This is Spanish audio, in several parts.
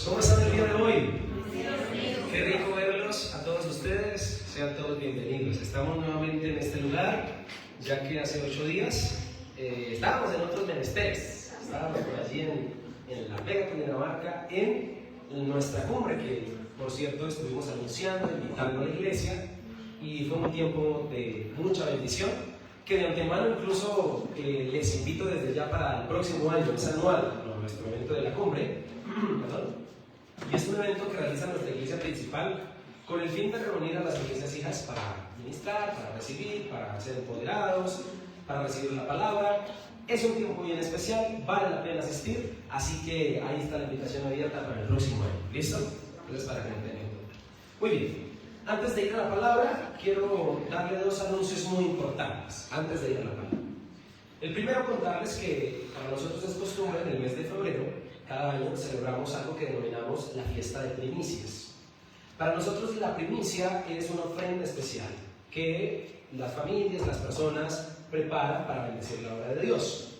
hermanos, ¿cómo están el día de hoy? Qué rico verlos a todos ustedes, sean todos bienvenidos. Estamos nuevamente en este lugar, ya que hace 8 días estábamos en otros menesteres. Estábamos por allí en La Vega, Cundinamarca, en nuestra cumbre, que por cierto estuvimos anunciando, invitando a la iglesia, y fue un tiempo de mucha bendición, que de antemano incluso les invito desde ya para el próximo año, es anual, nuestro evento de la cumbre, y es un evento que realiza nuestra iglesia principal con el fin de reunir a las iglesias hijas para ministrar, para recibir, para ser empoderados, para recibir la palabra. Es un tiempo bien especial, vale la pena asistir, así que ahí está la invitación abierta para el próximo año. ¿Listo? Entonces, para que me tengan en cuenta. Muy bien, antes de ir a la palabra, quiero darle 2 anuncios muy importantes, antes de ir a la palabra. El primero, contarles que para nosotros es costumbre en el mes de febrero, cada año celebramos algo que denominamos la fiesta de primicias. Para nosotros la primicia es una ofrenda especial que las familias, las personas preparan para bendecir la obra de Dios.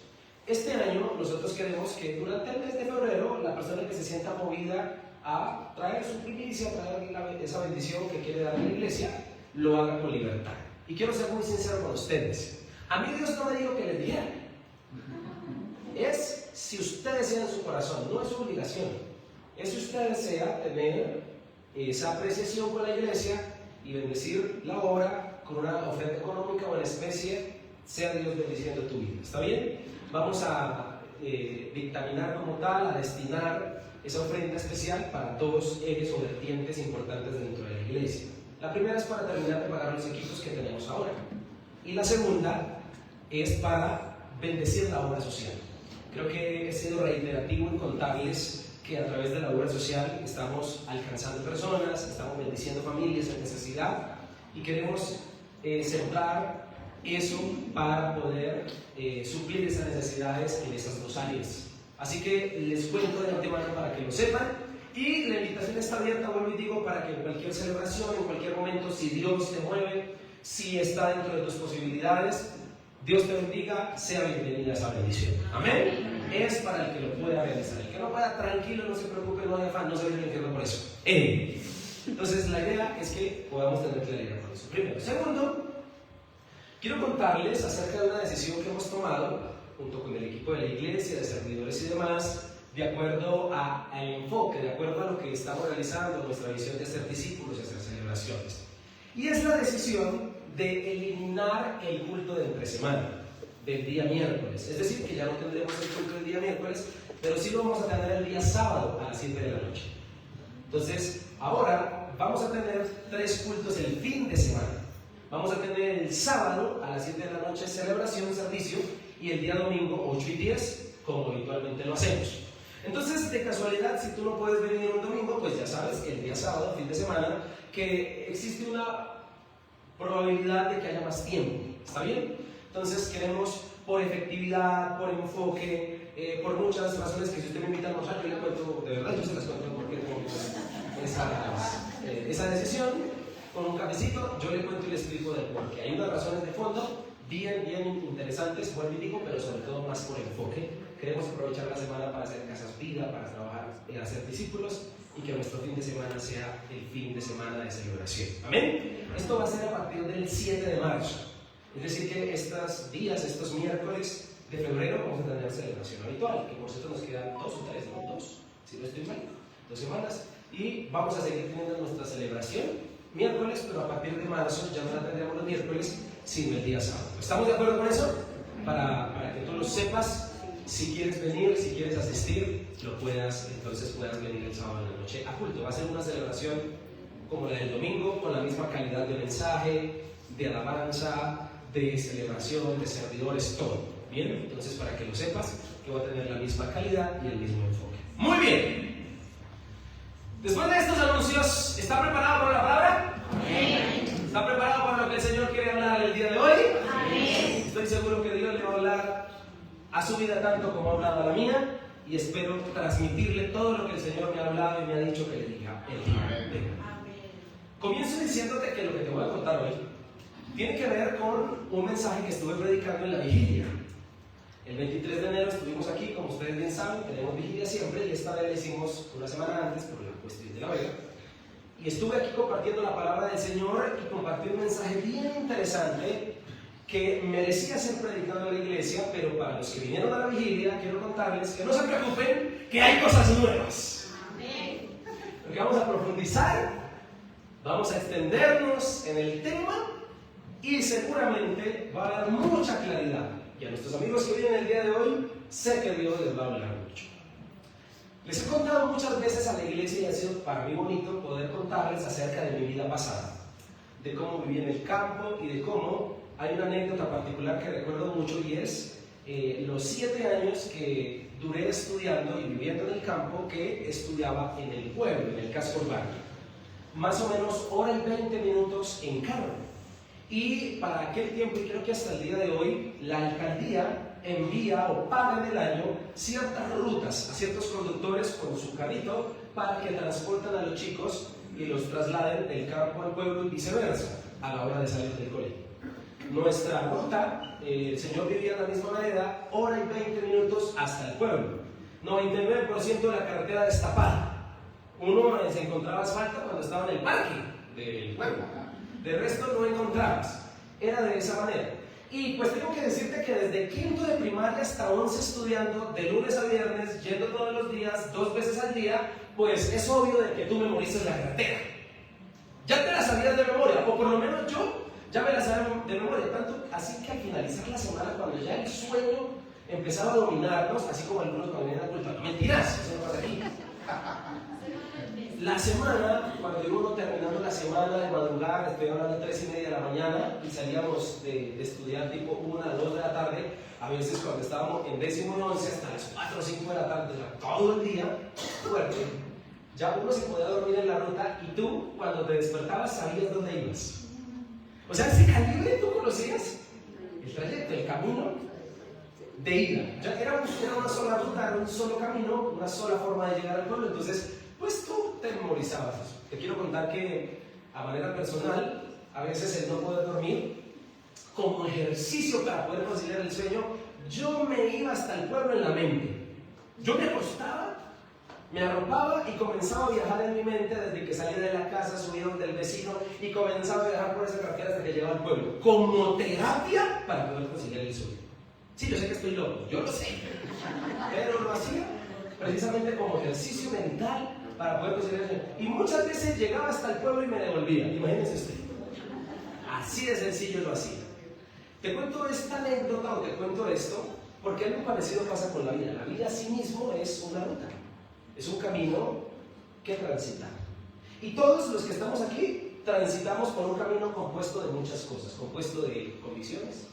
Este año nosotros queremos que durante el mes de febrero la persona que se sienta movida a traer su primicia, a traer esa bendición que quiere dar a la iglesia, lo haga con libertad. Y quiero ser muy sincero con ustedes. A mí Dios no me dijo que les diera. Es si usted desea en su corazón, no es su obligación. Es si usted desea tener esa apreciación con la iglesia y bendecir la obra con una oferta económica o en especie, sea Dios bendiciendo tu vida. ¿Está bien? Vamos a dictaminar como tal, a destinar esa ofrenda especial para 2 ejes o vertientes importantes dentro de la iglesia. La primera es para terminar de pagar los equipos que tenemos ahora. Y la segunda es para bendecir la obra social. Creo que he sido reiterativo en contarles que a través de la obra social estamos alcanzando personas, estamos bendiciendo familias en necesidad y queremos centrar eso para poder suplir esas necesidades en esas 2 áreas. Así que les cuento de antemano para que lo sepan, y la invitación está abierta, vuelvo y digo, para que en cualquier celebración, en cualquier momento, si Dios te mueve, si está dentro de tus posibilidades, Dios te bendiga, sea bienvenida a esa bendición. Amén. Es para el que lo pueda realizar. El que no pueda, tranquilo, no se preocupe, no hay afán, no se vaya al infierno por eso. Entonces la idea es que podamos tener claridad con eso. Primero. Segundo, quiero contarles acerca de una decisión que hemos tomado junto con el equipo de la iglesia, de servidores y demás, de acuerdo al enfoque, de acuerdo a lo que estamos realizando, nuestra visión de ser discípulos y hacer celebraciones. Y es la decisión de eliminar el culto de entre semana, del día miércoles. Es decir, que ya no tendremos el culto del día miércoles, pero sí lo vamos a tener el día sábado a las 7 de la noche. Entonces, ahora vamos a tener 3 cultos el fin de semana. Vamos a tener el sábado a las 7 de la noche celebración, servicio, y el día domingo 8 y 10, como habitualmente lo hacemos. Entonces, de casualidad, si tú no puedes venir un domingo, pues ya sabes que el día sábado, fin de semana, que existe una probabilidad de que haya más tiempo. ¿Está bien? Entonces queremos, por efectividad, por enfoque, por muchas razones que si usted me invita a almorzar, yo le cuento, de verdad yo se las cuento porque tengo esa decisión, con un cafecito, yo le cuento y le explico del por qué. Hay unas razones de fondo bien interesantes, vuelvo y digo, pero sobre todo más por enfoque. Queremos aprovechar la semana para hacer casas vida, para trabajar y hacer discípulos, y que nuestro fin de semana sea el fin de semana de celebración. ¿Amén? Esto va a ser a partir del 7 de marzo. Es decir que estos días, estos miércoles de febrero, vamos a tener celebración habitual, que por cierto nos quedan 2 o 3, no 2, si no estoy mal, 2 semanas, y vamos a seguir teniendo nuestra celebración miércoles, pero a partir de marzo ya no la tendremos los miércoles, sino el día sábado. ¿Estamos de acuerdo con eso? Para que tú lo sepas. Si quieres venir, si quieres asistir, entonces puedas venir el sábado en la noche a culto. Va a ser una celebración como la del domingo, con la misma calidad de mensaje, de alabanza, de celebración, de servidores, todo. Bien, entonces para que lo sepas, que va a tener la misma calidad y el mismo enfoque. Muy bien. Después de estos anuncios, ¿está preparado para la palabra? Amén. ¿Está preparado para lo que el Señor quiere hablar el día de hoy? Amén. Estoy seguro que Dios le va a hablar a su vida tanto como ha hablado a la mía, y espero transmitirle todo lo que el Señor me ha hablado y me ha dicho que le diga el día de hoy. Comienzo diciéndote que lo que te voy a contar hoy tiene que ver con un mensaje que estuve predicando en la vigilia. El 23 de enero estuvimos aquí, como ustedes bien saben, tenemos vigilia siempre, y esta vez la hicimos una semana antes por la cuestión de la vega. Y estuve aquí compartiendo la palabra del Señor y compartí un mensaje bien interesante que merecía ser predicado en la iglesia, pero para los que vinieron a la vigilia, quiero contarles que no se preocupen, que hay cosas nuevas. Amén. Porque vamos a profundizar, vamos a extendernos en el tema y seguramente va a dar mucha claridad. Y a nuestros amigos que vienen el día de hoy, sé que Dios les va a hablar mucho. Les he contado muchas veces a la iglesia y ha sido para mí bonito poder contarles acerca de mi vida pasada, de cómo viví en el campo y de cómo hay una anécdota particular que recuerdo mucho, y es los 7 años que duré estudiando y viviendo en el campo, que estudiaba en el pueblo, en el casco urbano. Más o menos 1:20 minutos en carro. Y para aquel tiempo, y creo que hasta el día de hoy, la alcaldía envía o paga en el año ciertas rutas a ciertos conductores con su carrito para que transporten a los chicos y los trasladen del campo al pueblo y viceversa a la hora de salir del colegio. Nuestra ruta, el Señor vivía en la misma manera, 1:20 minutos hasta el pueblo. 99% de la carretera destapada. Uno se encontraba asfalto cuando estaba en el parque del pueblo. De resto no encontrabas. Era de esa manera. Y pues tengo que decirte que desde quinto de primaria hasta 11 estudiando, de lunes a viernes, yendo todos los días, 2 veces al día, pues es obvio de que tú memorices la carretera. Ya te la sabías de memoria, o por lo menos yo ya me la sabía de memoria, tanto así que al finalizar la semana, cuando ya el sueño empezaba a dominarnos, así como algunos cuando vienen a culpa, mentiras, eso no pasa aquí. La semana, cuando uno terminando la semana de madrugada, estoy hablando de 3:30 de la mañana, y salíamos de estudiar tipo 1 a 2 de la tarde, a veces cuando estábamos en 10º y 11 hasta las 4 o 5 de la tarde, o sea, todo el día, fuerte, ya uno se podía dormir en la ruta, y tú, cuando te despertabas, sabías dónde ibas. O sea, ese calibre tú conocías el trayecto, el camino de ida. Ya era una sola ruta, era un solo camino, una sola forma de llegar al pueblo, entonces pues tú te memorizabas eso. Te quiero contar que a manera personal, a veces el no poder dormir, como ejercicio para poder conciliar el sueño, yo me iba hasta el pueblo en la mente. Yo me acostaba, me arropaba y comenzaba a viajar en mi mente desde que salía de la casa, subía donde el vecino y comenzaba a viajar por esa carretera hasta que llegaba al pueblo, como terapia para poder conciliar el sueño. Sí, yo sé que estoy loco, yo lo sé, pero lo hacía precisamente como ejercicio mental para poder conciliar el sueño. Y muchas veces llegaba hasta el pueblo y me devolvía, imagínense usted. Así de sencillo lo hacía. Te cuento esta anécdota o te cuento esto porque algo parecido pasa con la vida. La vida a sí mismo es una ruta, es un camino que transitar. Y todos los que estamos aquí transitamos por un camino compuesto de muchas cosas, compuesto de convicciones,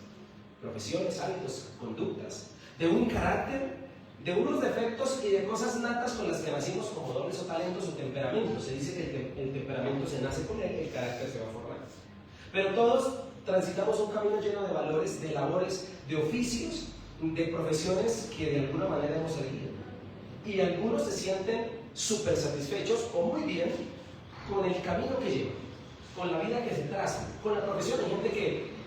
profesiones, hábitos, conductas, de un carácter, de unos defectos y de cosas natas con las que nacimos como dones o talentos o temperamentos. Se dice que el temperamento se nace con él, el carácter se va formando. Pero todos transitamos un camino lleno de valores, de labores, de oficios, de profesiones que de alguna manera hemos elegido. Y algunos se sienten súper satisfechos o muy bien con el camino que llevan, con la vida que se traza, con la profesión. Hay gente que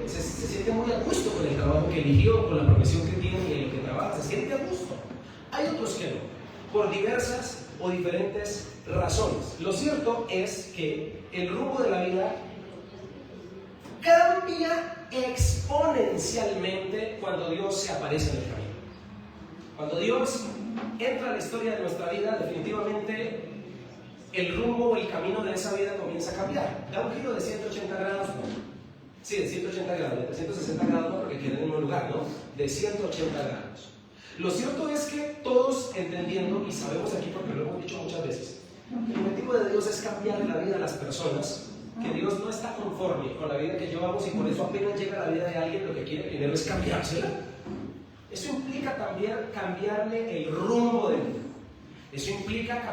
se siente muy a gusto con el trabajo que eligió, con la profesión que tiene y en el que trabaja, se siente a gusto. Hay otros que no, por diversas o diferentes razones. Lo cierto es que el rumbo de la vida cambia exponencialmente cuando Dios se aparece en el camino. Cuando Dios entra a la historia de nuestra vida, definitivamente el rumbo o el camino de esa vida comienza a cambiar. Da un giro de 180 grados, ¿no? Sí, de 180 grados, de 360 grados no, porque queda en el mismo lugar, ¿no? De 180 grados. Lo cierto es que todos entendiendo, y sabemos aquí porque lo hemos dicho muchas veces, el objetivo de Dios es cambiar la vida de las personas, que Dios no está conforme con la vida que llevamos y por eso apenas llega a la vida de alguien, lo que quiere primero es cambiársela. Eso implica también cambiarle el rumbo de vida. Eso implica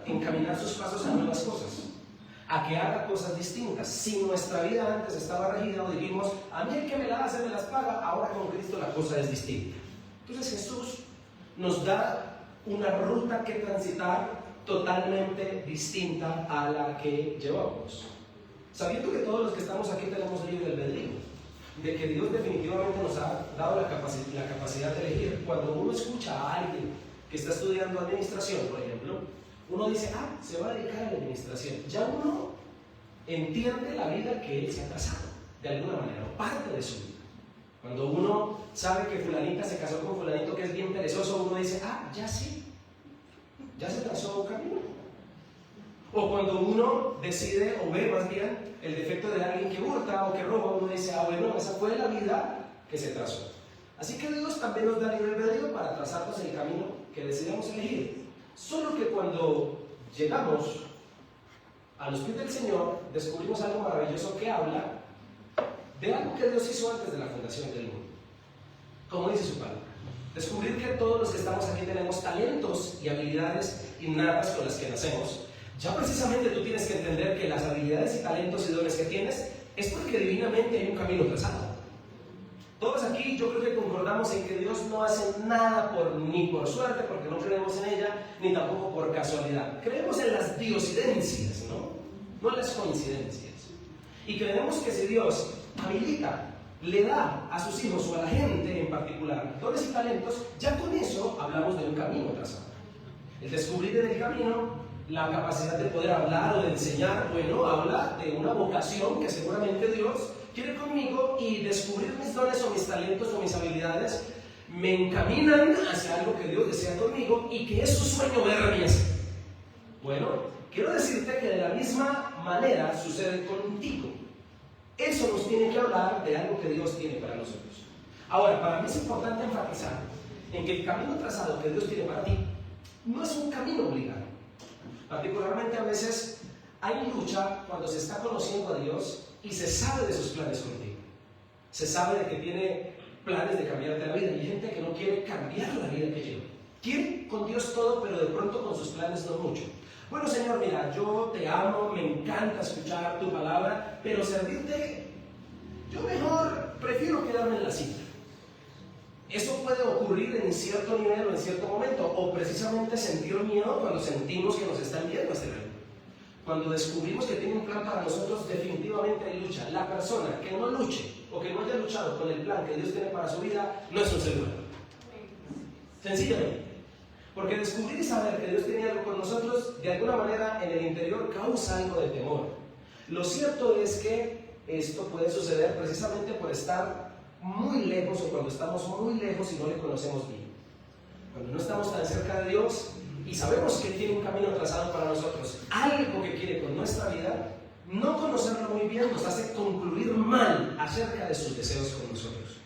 encaminar sus pasos a nuevas cosas, a que haga cosas distintas. Si nuestra vida antes estaba regida o dijimos, a mí el que me la hace me las paga, ahora con Cristo la cosa es distinta. Entonces Jesús nos da una ruta que transitar totalmente distinta a la que llevamos. Sabiendo que todos los que estamos aquí tenemos libre albedrío. de que Dios definitivamente nos ha dado la capacidad de elegir. Cuando uno escucha a alguien que está estudiando administración, por ejemplo, uno dice, se va a dedicar a la administración. Ya uno entiende la vida que él se ha trazado, de alguna manera, o parte de su vida. Cuando uno sabe que fulanita se casó con fulanito que es bien perezoso, uno dice, ya sí, ya se trazó un camino. O cuando uno decide, o ve más bien, el defecto de alguien que hurta o que roba, uno dice, bueno, esa fue la vida que se trazó. Así que Dios también nos da libre albedrío para trazarnos el camino que decidamos elegir. Solo que cuando llegamos a los pies del Señor, descubrimos algo maravilloso que habla de algo que Dios hizo antes de la fundación del mundo. Como dice su palabra, descubrir que todos los que estamos aquí tenemos talentos y habilidades innatas con las que nacemos. Ya precisamente tú tienes que entender que las habilidades y talentos y dones que tienes es porque divinamente hay un camino trazado. Todos aquí yo creo que concordamos en que Dios no hace nada ni por suerte, porque no creemos en ella, ni tampoco por casualidad. Creemos en las diosidencias, no en las coincidencias. Y creemos que si Dios habilita, le da a sus hijos o a la gente en particular dones y talentos, ya con eso hablamos de un camino trazado. El descubrir en el camino la capacidad de poder hablar o de enseñar, bueno, habla de una vocación que seguramente Dios quiere conmigo, y descubrir mis dones o mis talentos o mis habilidades me encaminan hacia algo que Dios desea conmigo y que es su sueño verme así. Bueno, quiero decirte que de la misma manera sucede contigo. Eso nos tiene que hablar de algo que Dios tiene para nosotros. Ahora, para mí es importante enfatizar en que el camino trazado que Dios tiene para ti no es un camino obligado. Particularmente a veces hay lucha cuando se está conociendo a Dios y se sabe de sus planes contigo. Se sabe de que tiene planes de cambiarte la vida. Y hay gente que no quiere cambiar la vida que lleva. Quiere con Dios todo, pero de pronto con sus planes no mucho. Bueno, Señor, mira, yo te amo, me encanta escuchar tu palabra, pero servirte, yo mejor prefiero quedarme en la cita. Eso puede ocurrir en cierto nivel o en cierto momento, o precisamente sentir miedo cuando sentimos que nos están viendo este reino. Cuando descubrimos que tiene un plan para nosotros, definitivamente hay lucha. La persona que no luche o que no haya luchado con el plan que Dios tiene para su vida no es un ser humano. Sencillamente. Porque descubrir y saber que Dios tiene algo con nosotros, de alguna manera en el interior causa algo de temor. Lo cierto es que esto puede suceder precisamente por estar muy lejos, o cuando estamos muy lejos y no le conocemos bien. Cuando no estamos tan cerca de Dios y sabemos que tiene un camino trazado para nosotros, algo que quiere con nuestra vida, no conocerlo muy bien nos hace concluir mal acerca de sus deseos con nosotros.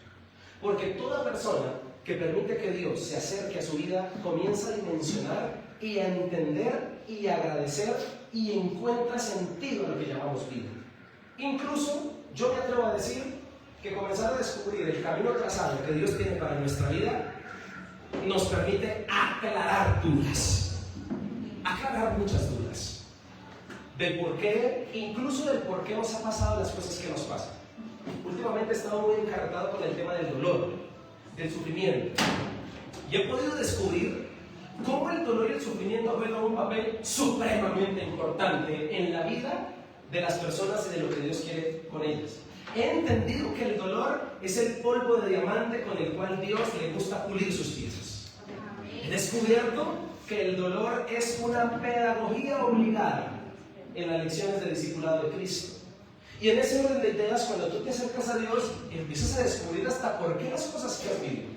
Porque toda persona que permite que Dios se acerque a su vida comienza a dimensionar y a entender y a agradecer y encuentra sentido a lo que llamamos vida. Incluso yo me atrevo a decir que comenzar a descubrir el camino trazado que Dios tiene para nuestra vida nos permite aclarar dudas, aclarar muchas dudas del por qué, incluso del por qué nos ha pasado las cosas que nos pasan. Últimamente he estado muy encartado con el tema del dolor, del sufrimiento, y he podido descubrir cómo el dolor y el sufrimiento juegan un papel supremamente importante en la vida de las personas y de lo que Dios quiere con ellas. He entendido que el dolor es el polvo de diamante con el cual Dios le gusta pulir sus piezas. He descubierto que el dolor es una pedagogía obligada en las lecciones de discipulado de Cristo. Y en ese orden de ideas, cuando tú te acercas a Dios, empiezas a descubrir hasta por qué las cosas que has vivido.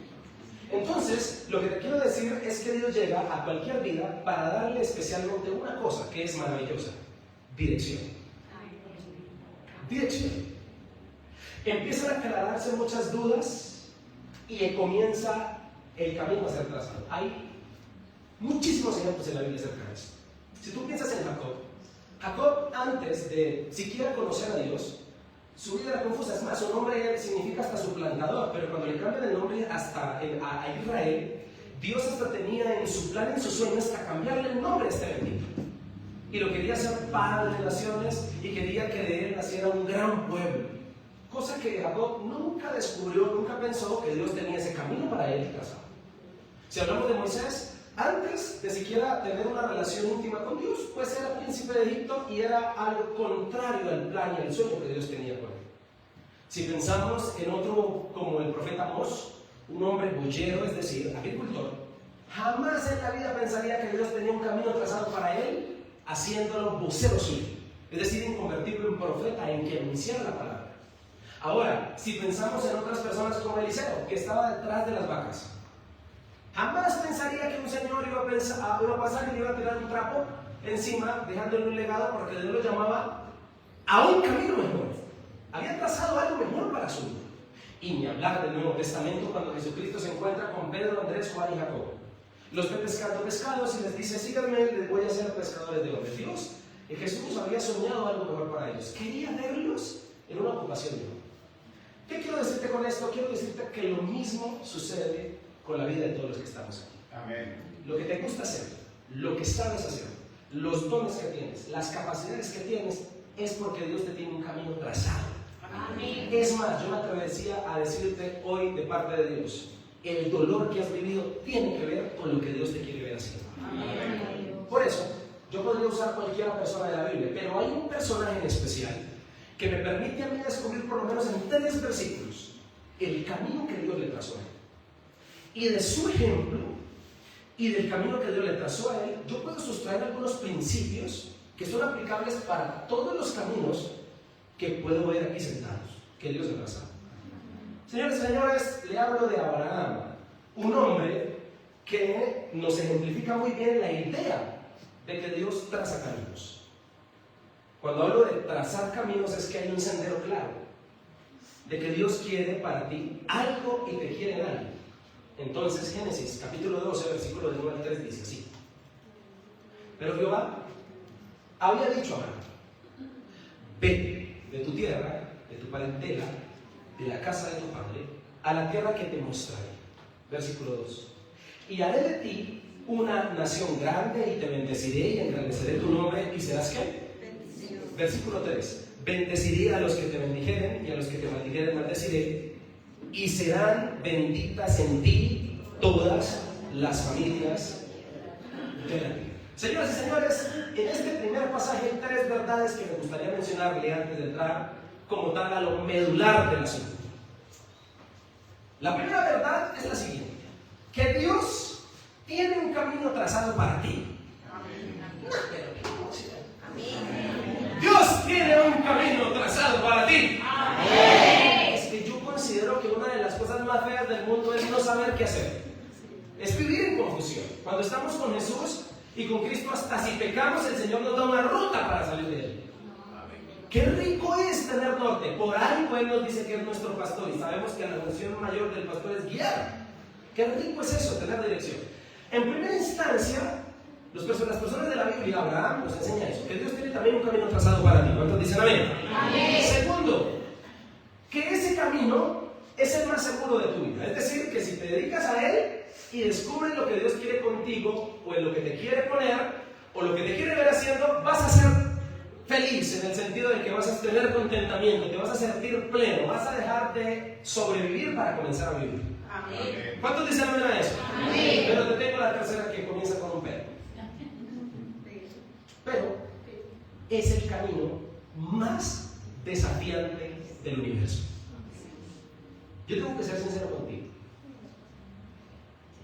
Entonces, lo que te quiero decir es que Dios llega a cualquier vida para darle especialmente una cosa que es maravillosa: dirección. Dirección. Empiezan a aclararse muchas dudas y comienza el camino a ser trazado. Hay muchísimos ejemplos en la Biblia acerca de esto. Si tú piensas en Jacob, antes de siquiera conocer a Dios, su vida era confusa. Es más, su nombre significa hasta suplantador, pero cuando le cambian el nombre a Israel, Dios hasta tenía en su plan, en su sueño, hasta cambiarle el nombre a este bendito. Y lo quería hacer padre de naciones y quería que de él naciera un gran pueblo. Cosa que Jacob nunca descubrió, nunca pensó que Dios tenía ese camino para él trazado. Si hablamos de Moisés, antes de siquiera tener una relación íntima con Dios, pues era príncipe de Egipto y era algo contrario al plan y al sueño que Dios tenía con él. Si pensamos en otro como el profeta Amós, un hombre boyero, es decir, agricultor, jamás en la vida pensaría que Dios tenía un camino trazado para él, haciéndolo vocero suyo, es decir, en convertirlo en profeta, en que anunciara la palabra. Ahora, si pensamos en otras personas como Eliseo, que estaba detrás de las vacas, jamás pensaría que un señor iba a pasar y le iba a tirar un trapo encima, dejándole un legado, porque Dios lo llamaba a un camino mejor. Había trazado algo mejor para su vida. Y ni hablar del Nuevo Testamento cuando Jesucristo se encuentra con Pedro, Andrés, Juan y Jacobo. Los ve pescando pescados y les dice: síganme, les voy a hacer pescadores de hombres. Dios, Jesús había soñado algo mejor para ellos. Quería verlos en una ocupación de hombres. ¿Qué quiero decirte con esto? Quiero decirte que lo mismo sucede con la vida de todos los que estamos aquí. Amén. Lo que te gusta hacer, lo que sabes hacer, los dones que tienes, las capacidades que tienes, es porque Dios te tiene un camino trazado. Amén. Es más, yo me atrevería a decirte hoy de parte de Dios, el dolor que has vivido tiene que ver con lo que Dios te quiere ver haciendo. Amén. Por eso, yo podría usar cualquier persona de la Biblia, pero hay un personaje en especial que me permite a mí descubrir por lo menos en 3 versículos el camino que Dios le trazó a él. Y de su ejemplo y del camino que Dios le trazó a él, yo puedo sustraer algunos principios que son aplicables para todos los caminos que puedo ver aquí sentados, que Dios le trazó. Señores y señores, le hablo de Abraham, un hombre que nos ejemplifica muy bien la idea de que Dios traza caminos. Cuando hablo de trazar caminos es que hay un sendero claro, de que Dios quiere para ti algo y te quiere en algo. Entonces Génesis capítulo 12 versículo del 1 al 3 dice así: pero Jehová había dicho a Abraham: vete de tu tierra, de tu parentela, de la casa de tu padre, a la tierra que te mostraré. Versículo 2: y haré de ti una nación grande y te bendeciré y engrandeceré tu nombre y serás ¿qué? Versículo 3: bendeciré a los que te bendijeren y a los que te maldijeren maldeciré, y serán benditas en ti todas las familias de la tierra. Señoras y señores, en este primer pasaje hay 3 verdades que me gustaría mencionarle antes de entrar como tal a lo medular del asunto. La primera verdad es la siguiente: que Dios tiene un camino trazado para ti. Dios tiene un camino trazado para ti. Amén. Es que yo considero que una de las cosas más feas del mundo es no saber qué hacer. Es vivir en confusión. Cuando estamos con Jesús y con Cristo, hasta si pecamos, el Señor nos da una ruta para salir de él. Qué rico es tener norte. Por algo Él nos dice que es nuestro pastor y sabemos que la función mayor del pastor es guiar. Qué rico es eso, tener dirección. En primera instancia, las personas de la Biblia, Abraham nos enseña eso, que Dios tiene también un camino trazado para ti. ¿Cuántos dicen amén? Amén. Segundo, que ese camino es el más seguro de tu vida. Es decir, que si te dedicas a Él y descubres lo que Dios quiere contigo, o en lo que te quiere poner, o lo que te quiere ver haciendo, vas a ser feliz, en el sentido de que vas a tener contentamiento, te vas a sentir pleno, vas a dejar de sobrevivir para comenzar a vivir. Amén. ¿Cuántos dicen amén a eso? Amén. Pero te tengo la tercera, que comienza con un pero. Pero es el camino más desafiante del universo. Yo tengo que ser sincero contigo.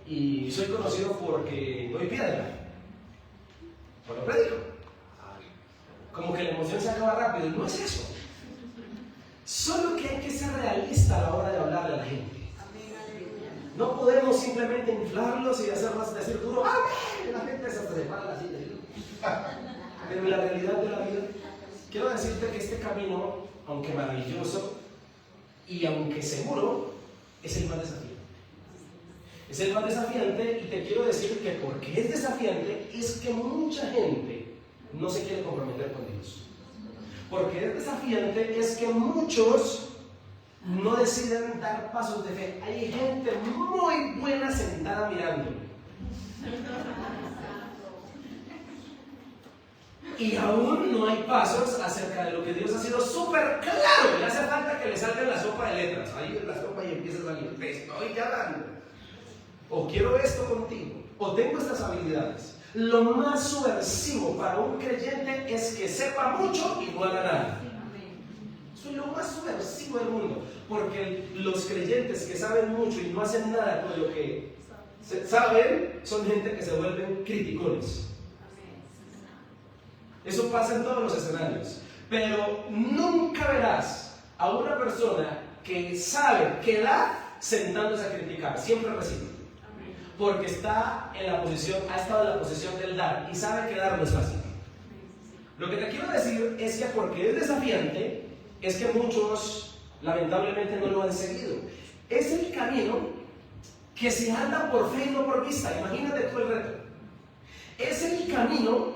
Y soy conocido porque doy piedra. Por lo predico. Como que la emoción se acaba rápido. Y no es eso. Solo que hay que ser realista a la hora de hablarle a la gente. No podemos simplemente inflarlos y hacerlos decir duro. ¡Amén! La gente se prepara así. Pero en la realidad de la vida, quiero decirte que este camino, aunque maravilloso y aunque seguro, es el más desafiante. Es el más desafiante, y te quiero decir que porque es desafiante es que mucha gente no se quiere comprometer con Dios. Porque es desafiante es que muchos no deciden dar pasos de fe. Hay gente muy buena sentada mirándolo. Y aún no hay pasos acerca de lo que Dios ha sido súper claro. Le hace falta que le salga la sopa de letras. Ahí la sopa y empieza a salir. Te estoy llamando. O quiero esto contigo. O tengo estas habilidades. Lo más subversivo para un creyente es que sepa mucho y no haga nada. Soy lo más subversivo del mundo, porque los creyentes que saben mucho y no hacen nada con lo que saben, son gente que se vuelven criticones. Eso pasa en todos los escenarios, pero nunca verás a una persona que sabe que da sentándose a criticar, siempre recibe, porque está en la posición, ha estado en la posición del dar y sabe que dar no es fácil. Lo que te quiero decir es que porque es desafiante, es que muchos lamentablemente no lo han seguido. Es el camino que se anda por fe y no por vista. Imagínate tú el reto. Es el camino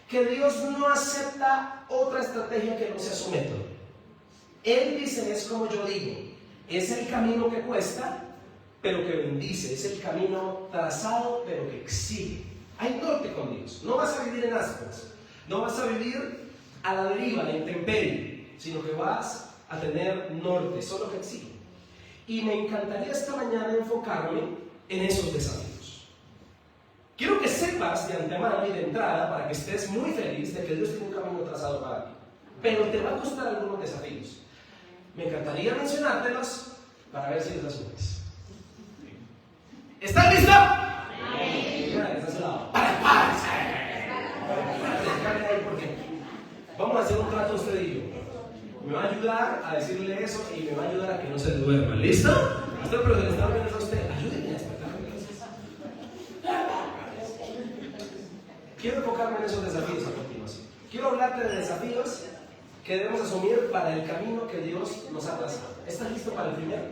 que Dios no acepta otra estrategia que no sea su método. Él dice, es como yo digo, es el camino que cuesta, pero que bendice, es el camino trazado, pero que exige. Hay norte con Dios, no vas a vivir en ascuas, no vas a vivir a la deriva, en intemperie, sino que vas a tener norte, solo que exige. Y me encantaría esta mañana enfocarme en esos desafíos. Quiero que sepas de antemano y de entrada, para que estés muy feliz de que Dios tiene un camino trazado para ti, pero te va a costar algunos desafíos. Me encantaría mencionártelos para ver si los asumes. ¿Están listos? Vamos a hacer un trato usted y yo. Me va a ayudar a decirle eso y me va a ayudar a que no se duerma. ¿Listo? Pastor, pero se le está viendo a usted. Ayúdenme a despertar. Quiero enfocarme en esos desafíos a continuación. Quiero hablarte de desafíos que debemos asumir para el camino que Dios nos ha trazado. ¿Estás listo para el primero?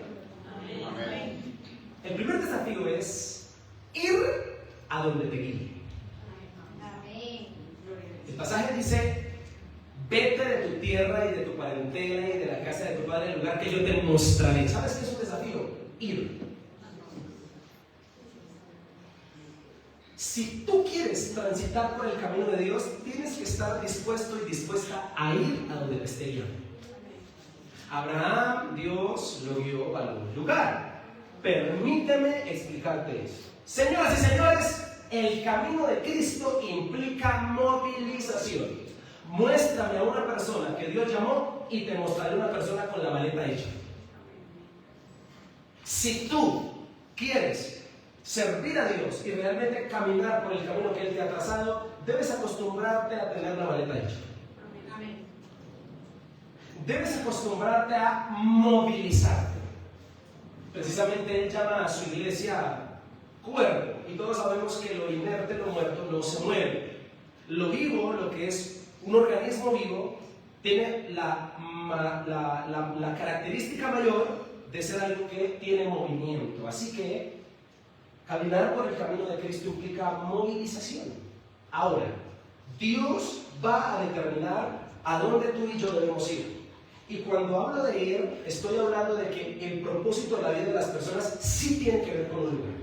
Amén. El primer desafío es ir a donde te guíe. El pasaje dice: vete de tu tierra y de tu parentela y de la casa de tu padre, el lugar que yo te mostraré. ¿Sabes qué es un desafío? Ir. Si tú quieres transitar por el camino de Dios, tienes que estar dispuesto y dispuesta a ir a donde te esté guiando. Abraham, Dios lo guió a algún lugar. Permíteme explicarte eso. Señoras y señores, el camino de Cristo implica movilización. Muéstrame a una persona que Dios llamó y te mostraré una persona con la maleta hecha. Si tú quieres servir a Dios y realmente caminar por el camino que Él te ha trazado, debes acostumbrarte a tener la maleta hecha. Amén. Debes acostumbrarte a movilizarte. Precisamente Él llama a su iglesia cuerpo, y todos sabemos que lo inerte, lo muerto, no se mueve. Lo vivo, lo que es un organismo vivo, tiene la característica mayor de ser algo que tiene movimiento. Así que caminar por el camino de Cristo implica movilización. Ahora, Dios va a determinar a dónde tú y yo debemos ir. Y cuando hablo de ir, estoy hablando de que el propósito de la vida de las personas sí tiene que ver con un lugar.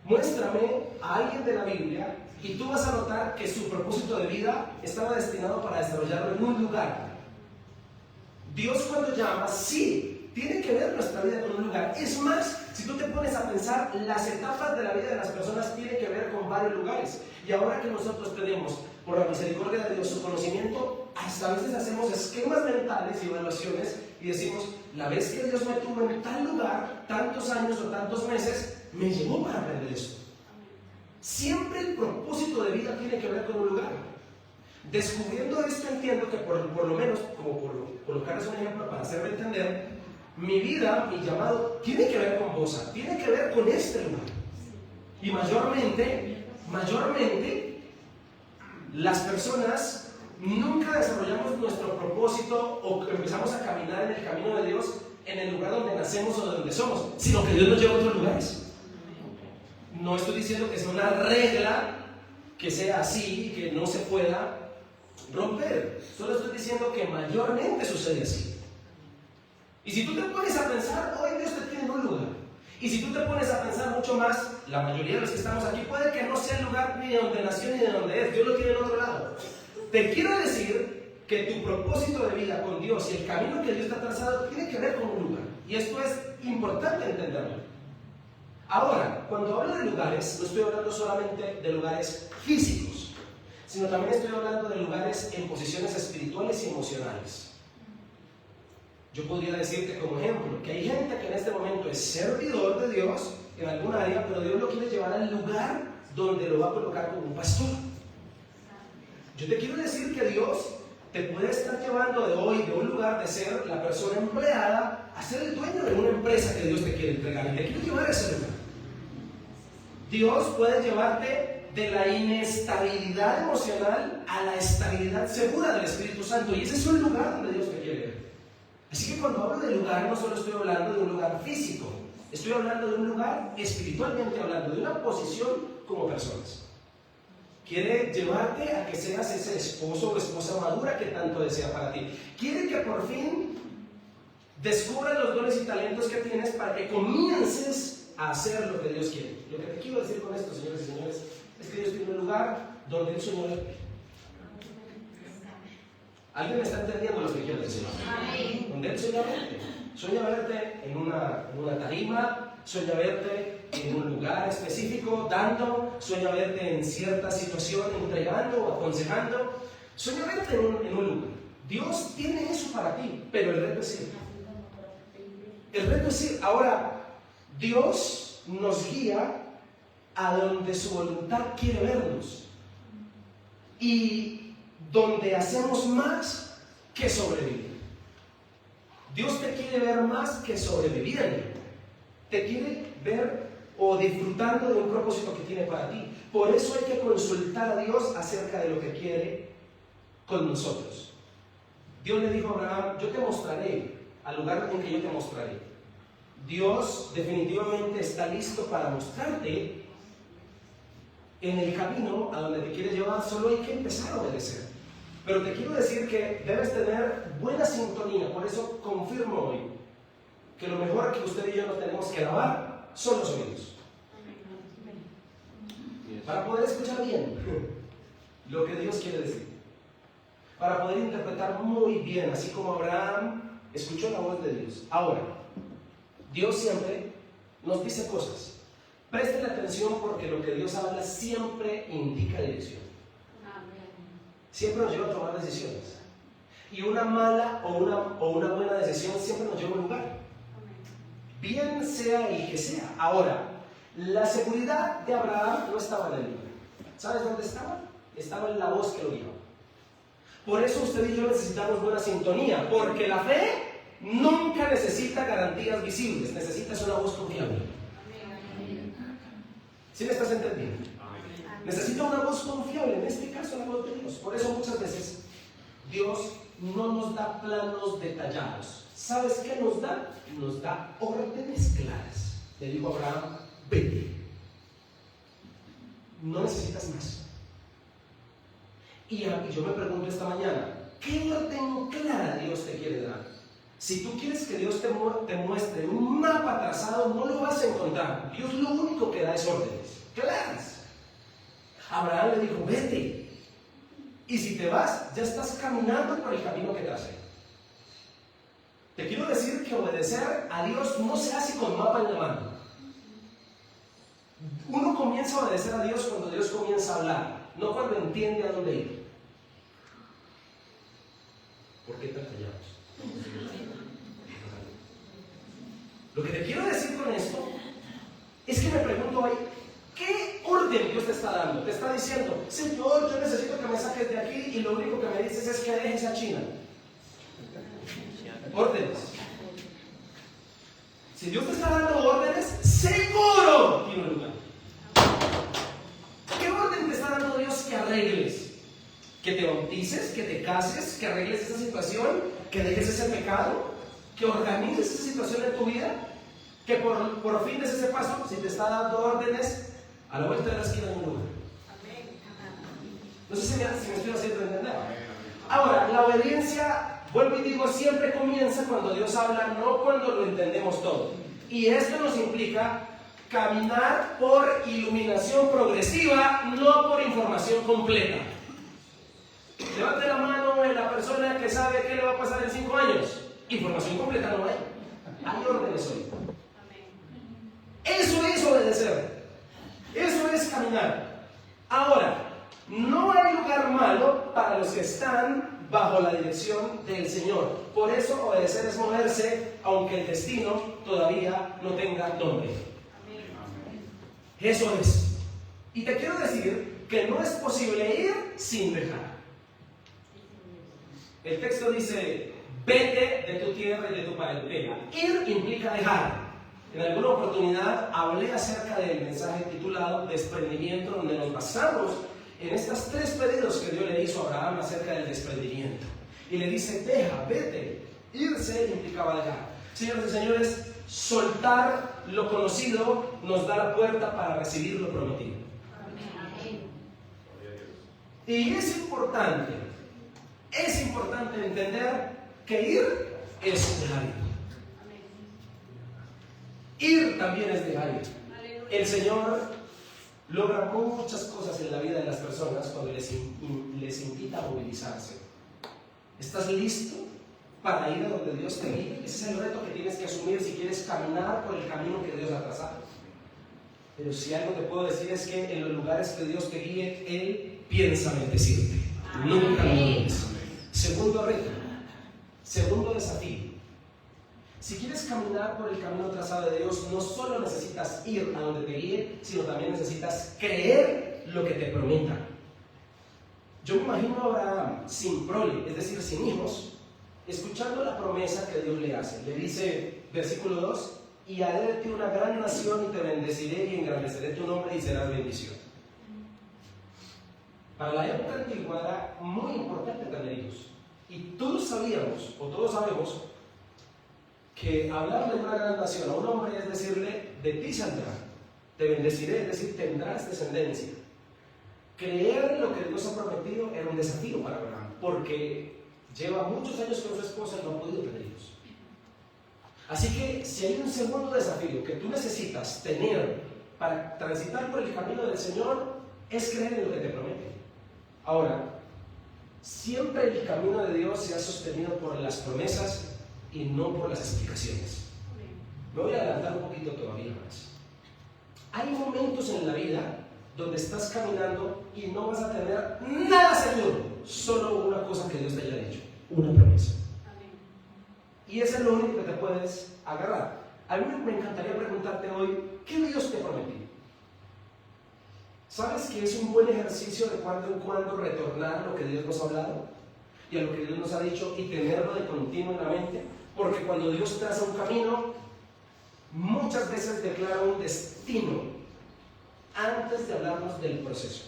Muéstrame a alguien de la Biblia y tú vas a notar que su propósito de vida estaba destinado para desarrollarlo en un lugar. Dios, cuando llama, sí, tiene que ver nuestra vida con un lugar. Es más, si tú te pones a pensar, las etapas de la vida de las personas tienen que ver con varios lugares. Y ahora que nosotros tenemos, por la misericordia de Dios, su conocimiento, hasta a veces hacemos esquemas mentales y evaluaciones y decimos: la vez que Dios me tuvo en tal lugar, tantos años o tantos meses, me llevó para aprender eso. Siempre el propósito de vida tiene que ver con un lugar. Descubriendo esto, entiendo que por lo menos, como por colocarles un ejemplo para hacerme entender, mi vida, mi llamado, tiene que ver con Bosa, tiene que ver con este lugar. Y mayormente, las personas nunca desarrollamos nuestro propósito o empezamos a caminar en el camino de Dios en el lugar donde nacemos o donde somos, sino que Dios nos lleva a otros lugares. No estoy diciendo que sea una regla que sea así y que no se pueda romper. Solo estoy diciendo que mayormente sucede así. Y si tú te pones a pensar, hoy Dios te tiene en un lugar. Y si tú te pones a pensar mucho más, la mayoría de los que estamos aquí puede que no sea el lugar ni de donde nació ni de donde es. Dios lo tiene en otro lado. Te quiero decir que tu propósito de vida con Dios y el camino que Dios te ha trazado tiene que ver con un lugar. Y esto es importante entenderlo. Ahora, cuando hablo de lugares, no estoy hablando solamente de lugares físicos, sino también estoy hablando de lugares en posiciones espirituales y emocionales. Yo podría decirte como ejemplo que hay gente que en este momento es servidor de Dios en algún área, pero Dios lo quiere llevar al lugar donde lo va a colocar como un pastor. Yo te quiero decir que Dios te puede estar llevando de hoy, de un lugar de ser la persona empleada, a ser el dueño de una empresa que Dios te quiere entregar. Y te quiere llevar a ese lugar. Dios puede llevarte de la inestabilidad emocional a la estabilidad segura del Espíritu Santo. Y ese es un lugar donde Dios te quiere ver. Así que cuando hablo de lugar, no solo estoy hablando de un lugar físico, estoy hablando de un lugar espiritualmente hablando, de una posición como personas. Quiere llevarte a que seas ese esposo o esposa madura que tanto desea para ti. Quiere que por fin descubras los dones y talentos que tienes para que comiences a hacer lo que Dios quiere. Lo que te quiero decir con esto, señores y señores, es que Dios tiene un lugar donde Él sueña verte. ¿Alguien me está entendiendo lo que quiero decir? Donde Él sueña verte. Sueña verte en una tarima, sueña verte en un lugar específico, dando, sueña verte en cierta situación, entregando o aconsejando, sueña verte en un lugar. Dios tiene eso para ti, pero el reto es ir. El reto es ir. Ahora, Dios nos guía a donde su voluntad quiere vernos y donde hacemos más que sobrevivir. Dios te quiere ver más que sobreviviendo. Te quiere ver o disfrutando de un propósito que tiene para ti. Por eso hay que consultar a Dios acerca de lo que quiere con nosotros. Dios le dijo a Abraham: yo te mostraré al lugar en que yo te mostraré. Dios definitivamente está listo para mostrarte en el camino a donde te quiere llevar. Solo hay que empezar a obedecer. Pero te quiero decir que debes tener buena sintonía. Por eso confirmo hoy que lo mejor que usted y yo nos tenemos que lavar son los oídos, para poder escuchar bien lo que Dios quiere decir, para poder interpretar muy bien, así como Abraham escuchó la voz de Dios. Ahora, Dios siempre nos dice cosas. Presten atención, porque lo que Dios habla siempre indica dirección. Siempre nos lleva a tomar decisiones. Y una mala o una buena decisión siempre nos lleva a un lugar, bien sea el que sea. Ahora, la seguridad de Abraham no estaba en el lugar. ¿Sabes dónde estaba? Estaba en la voz que lo guiaba. Por eso usted y yo necesitamos buena sintonía, porque la fe nunca necesita garantías visibles, necesitas una voz confiable. ¿Sí me estás entendiendo? Necesita una voz confiable, en este caso la voz de Dios. Por eso muchas veces Dios no nos da planos detallados. ¿Sabes qué nos da? Nos da órdenes claras. Le dijo a Abraham: vete. No necesitas más. Y yo me pregunto esta mañana, ¿qué orden clara Dios te quiere dar? Si tú quieres que Dios te muestre un mapa trazado, no lo vas a encontrar. Dios lo único que da es órdenes claras. Abraham le dijo: vete. Y si te vas, ya estás caminando por el camino que tracé. Te quiero decir que obedecer a Dios no se hace con mapa en la mano. Uno comienza a obedecer a Dios cuando Dios comienza a hablar, no cuando entiende a dónde ir. ¿Por qué tan callados? Lo que te quiero decir con esto es que me pregunto hoy: ¿qué orden Dios te está dando? Te está diciendo: Señor, yo necesito que me saques de aquí, y lo único que me dices es que dejes a China. Órdenes. Si Dios te está dando órdenes, seguro tiene un lugar. ¿Qué orden te está dando Dios? Que arregles, que te bautices, que te cases, que arregles esa situación, que dejes ese pecado, que organices esa situación en tu vida, que por fin des ese paso. Si te está dando órdenes, a la vuelta de la esquina hay un lugar. No sé si me estoy haciendo entender. Ahora, la obediencia, vuelvo y digo, siempre comienza cuando Dios habla, no cuando lo entendemos todo. Y esto nos implica caminar por iluminación progresiva, no por información completa. Levante la mano de la persona que sabe qué le va a pasar en 5 años. Información completa no hay. Hay órdenes hoy. Eso es obedecer. Eso es caminar. Ahora, no hay lugar lugar malo para los que están bajo la dirección del Señor. Por eso obedecer es moverse, aunque el destino todavía no tenga nombre. Eso es. Y te quiero decir que no es posible ir sin dejar. El texto dice: vete de tu tierra y de tu parentela. Ir implica dejar. En alguna oportunidad hablé acerca del mensaje titulado Desprendimiento, donde nos basamos en estos 3 pedidos que Dios le hizo a Abraham acerca del desprendimiento. Y le dice: deja, vete. Irse implicaba dejar. Señoras y señores, soltar lo conocido nos da la puerta para recibir lo prometido. Y es importante entender que ir es dejar ir. Ir también es dejar ir. El Señor logra muchas cosas en la vida de las personas cuando les invita a movilizarse. ¿Estás listo para ir a donde Dios te guíe? Ese es el reto que tienes que asumir si quieres caminar por el camino que Dios ha trazado. Pero si algo te puedo decir es que en los lugares que Dios te guíe, Él piensa bendecirte. Nunca lo dudes. Segundo reto, segundo desafío. Si quieres caminar por el camino trazado de Dios, no solo necesitas ir a donde te guíe, sino también necesitas creer lo que te prometa. Yo me imagino a Abraham sin prole, es decir, sin hijos, escuchando la promesa que Dios le hace. Le dice, versículo 2, y haré de ti una gran nación y te bendeciré y engrandeceré tu nombre y serás bendición. Para la época antigua era muy importante tener hijos. Y todos sabíamos, o todos sabemos, que hablarle de una gran nación a un hombre es decirle: de ti saldrá, te bendeciré, es decir, tendrás descendencia. Creer lo que Dios ha prometido era un desafío para Abraham, porque lleva muchos años con su esposa y no ha podido tener hijos. Así que si hay un segundo desafío que tú necesitas tener para transitar por el camino del Señor, es creer en lo que te promete. Ahora, siempre el camino de Dios se ha sostenido por las promesas y no por las explicaciones. Me voy a adelantar un poquito todavía más. Hay momentos en la vida donde estás caminando y no vas a tener nada seguro, solo una cosa que Dios te haya dicho, una promesa. Y eso es lo único que te puedes agarrar. A mí me encantaría preguntarte hoy: ¿qué Dios te prometió? ¿Sabes que es un buen ejercicio de cuando en cuando retornar a lo que Dios nos ha hablado y a lo que Dios nos ha dicho y tenerlo de continuo en la mente? Porque cuando Dios traza un camino, muchas veces declara un destino antes de hablarnos del proceso.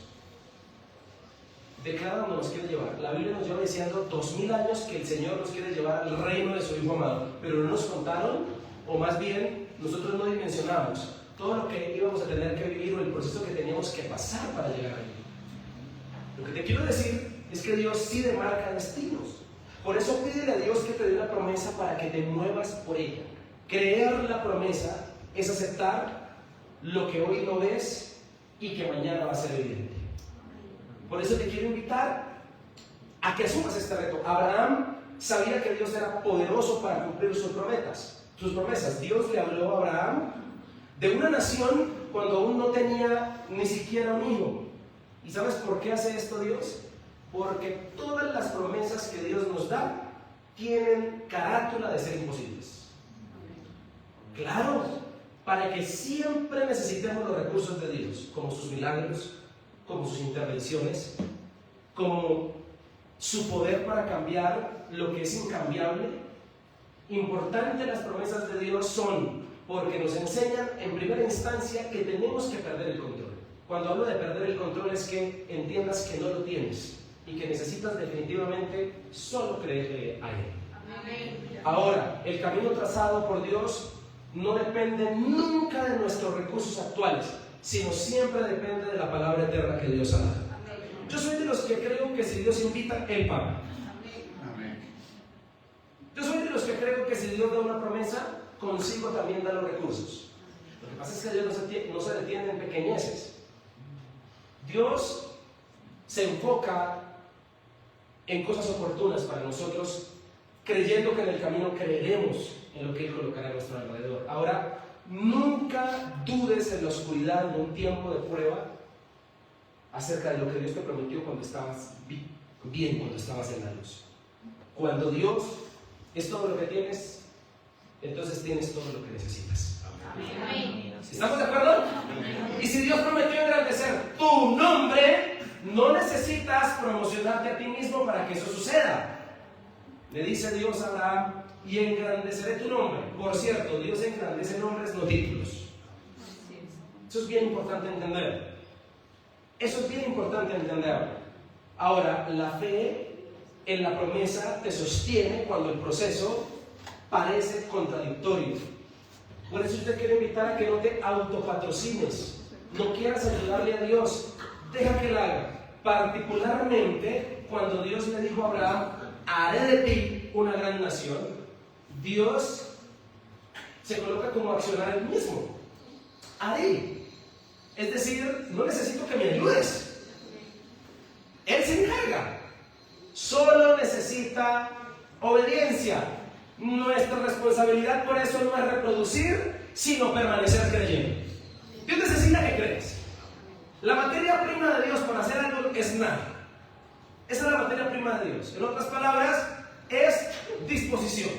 Declara dónde nos quiere llevar. La Biblia nos lleva diciendo 2000 años que el Señor nos quiere llevar al reino de su Hijo amado, pero no nos contaron, o más bien nosotros no dimensionamos todo lo que íbamos a tener que vivir o el proceso que teníamos que pasar para llegar allí. Lo que te quiero decir es que Dios sí demarca destinos. Por eso pídele a Dios que te dé una promesa para que te muevas por ella. Creer la promesa es aceptar lo que hoy no ves y que mañana va a ser evidente. Por eso te quiero invitar a que asumas este reto. Abraham sabía que Dios era poderoso para cumplir sus promesas. Dios le habló a Abraham de una nación cuando aún no tenía ni siquiera un hijo. ¿Y sabes por qué hace esto Dios? Porque todas las promesas que Dios nos da tienen carátula de ser imposibles. Claro, para que siempre necesitemos los recursos de Dios, como sus milagros, como sus intervenciones, como su poder para cambiar lo que es incambiable. Importantes las promesas de Dios son porque nos enseñan en primera instancia que tenemos que perder el control. Cuando hablo de perder el control es que entiendas que no lo tienes y que necesitas definitivamente solo creerle a Él. Amén. Ahora, el camino trazado por Dios no depende nunca de nuestros recursos actuales, sino siempre depende de la palabra eterna que Dios ha dado. Amén. Yo soy de los que creo que si Dios invita, Él paga. Amén. Yo soy de los que creo que si Dios da una promesa, consigo también dar los recursos. Lo que pasa es que Dios no se detiene en pequeñeces. Dios se enfoca en cosas oportunas para nosotros, creyendo que en el camino creeremos en lo que Él colocará a nuestro alrededor. Ahora, nunca dudes en la oscuridad de un tiempo de prueba acerca de lo que Dios te prometió cuando estabas bien, cuando estabas en la luz. Cuando Dios es todo lo que tienes, entonces tienes todo lo que necesitas. Amén. ¿Estamos de acuerdo? Y si Dios prometió engrandecer tu nombre, no necesitas promocionarte a ti mismo para que eso suceda. Le dice Dios a Abraham: y engrandeceré tu nombre. Por cierto, Dios engrandece nombres, no títulos. Eso es bien importante entender. Eso es bien importante entender. Ahora, la fe en la promesa te sostiene cuando el proceso parece contradictorio. Por eso usted quiere invitar a que no te autopatrocines, no quieras ayudarle a Dios, deja que Él haga. Particularmente cuando Dios le dijo a Abraham: haré de ti una gran nación, Dios se coloca como accionar Él mismo. Haré. Es decir, no necesito que me ayudes. Él se encarga. Solo necesita obediencia. Nuestra responsabilidad por eso no es reproducir, sino permanecer creyendo. Dios necesita que creas. La materia prima de Dios para hacer algo es nada. Esa es la materia prima de Dios. En otras palabras, es disposición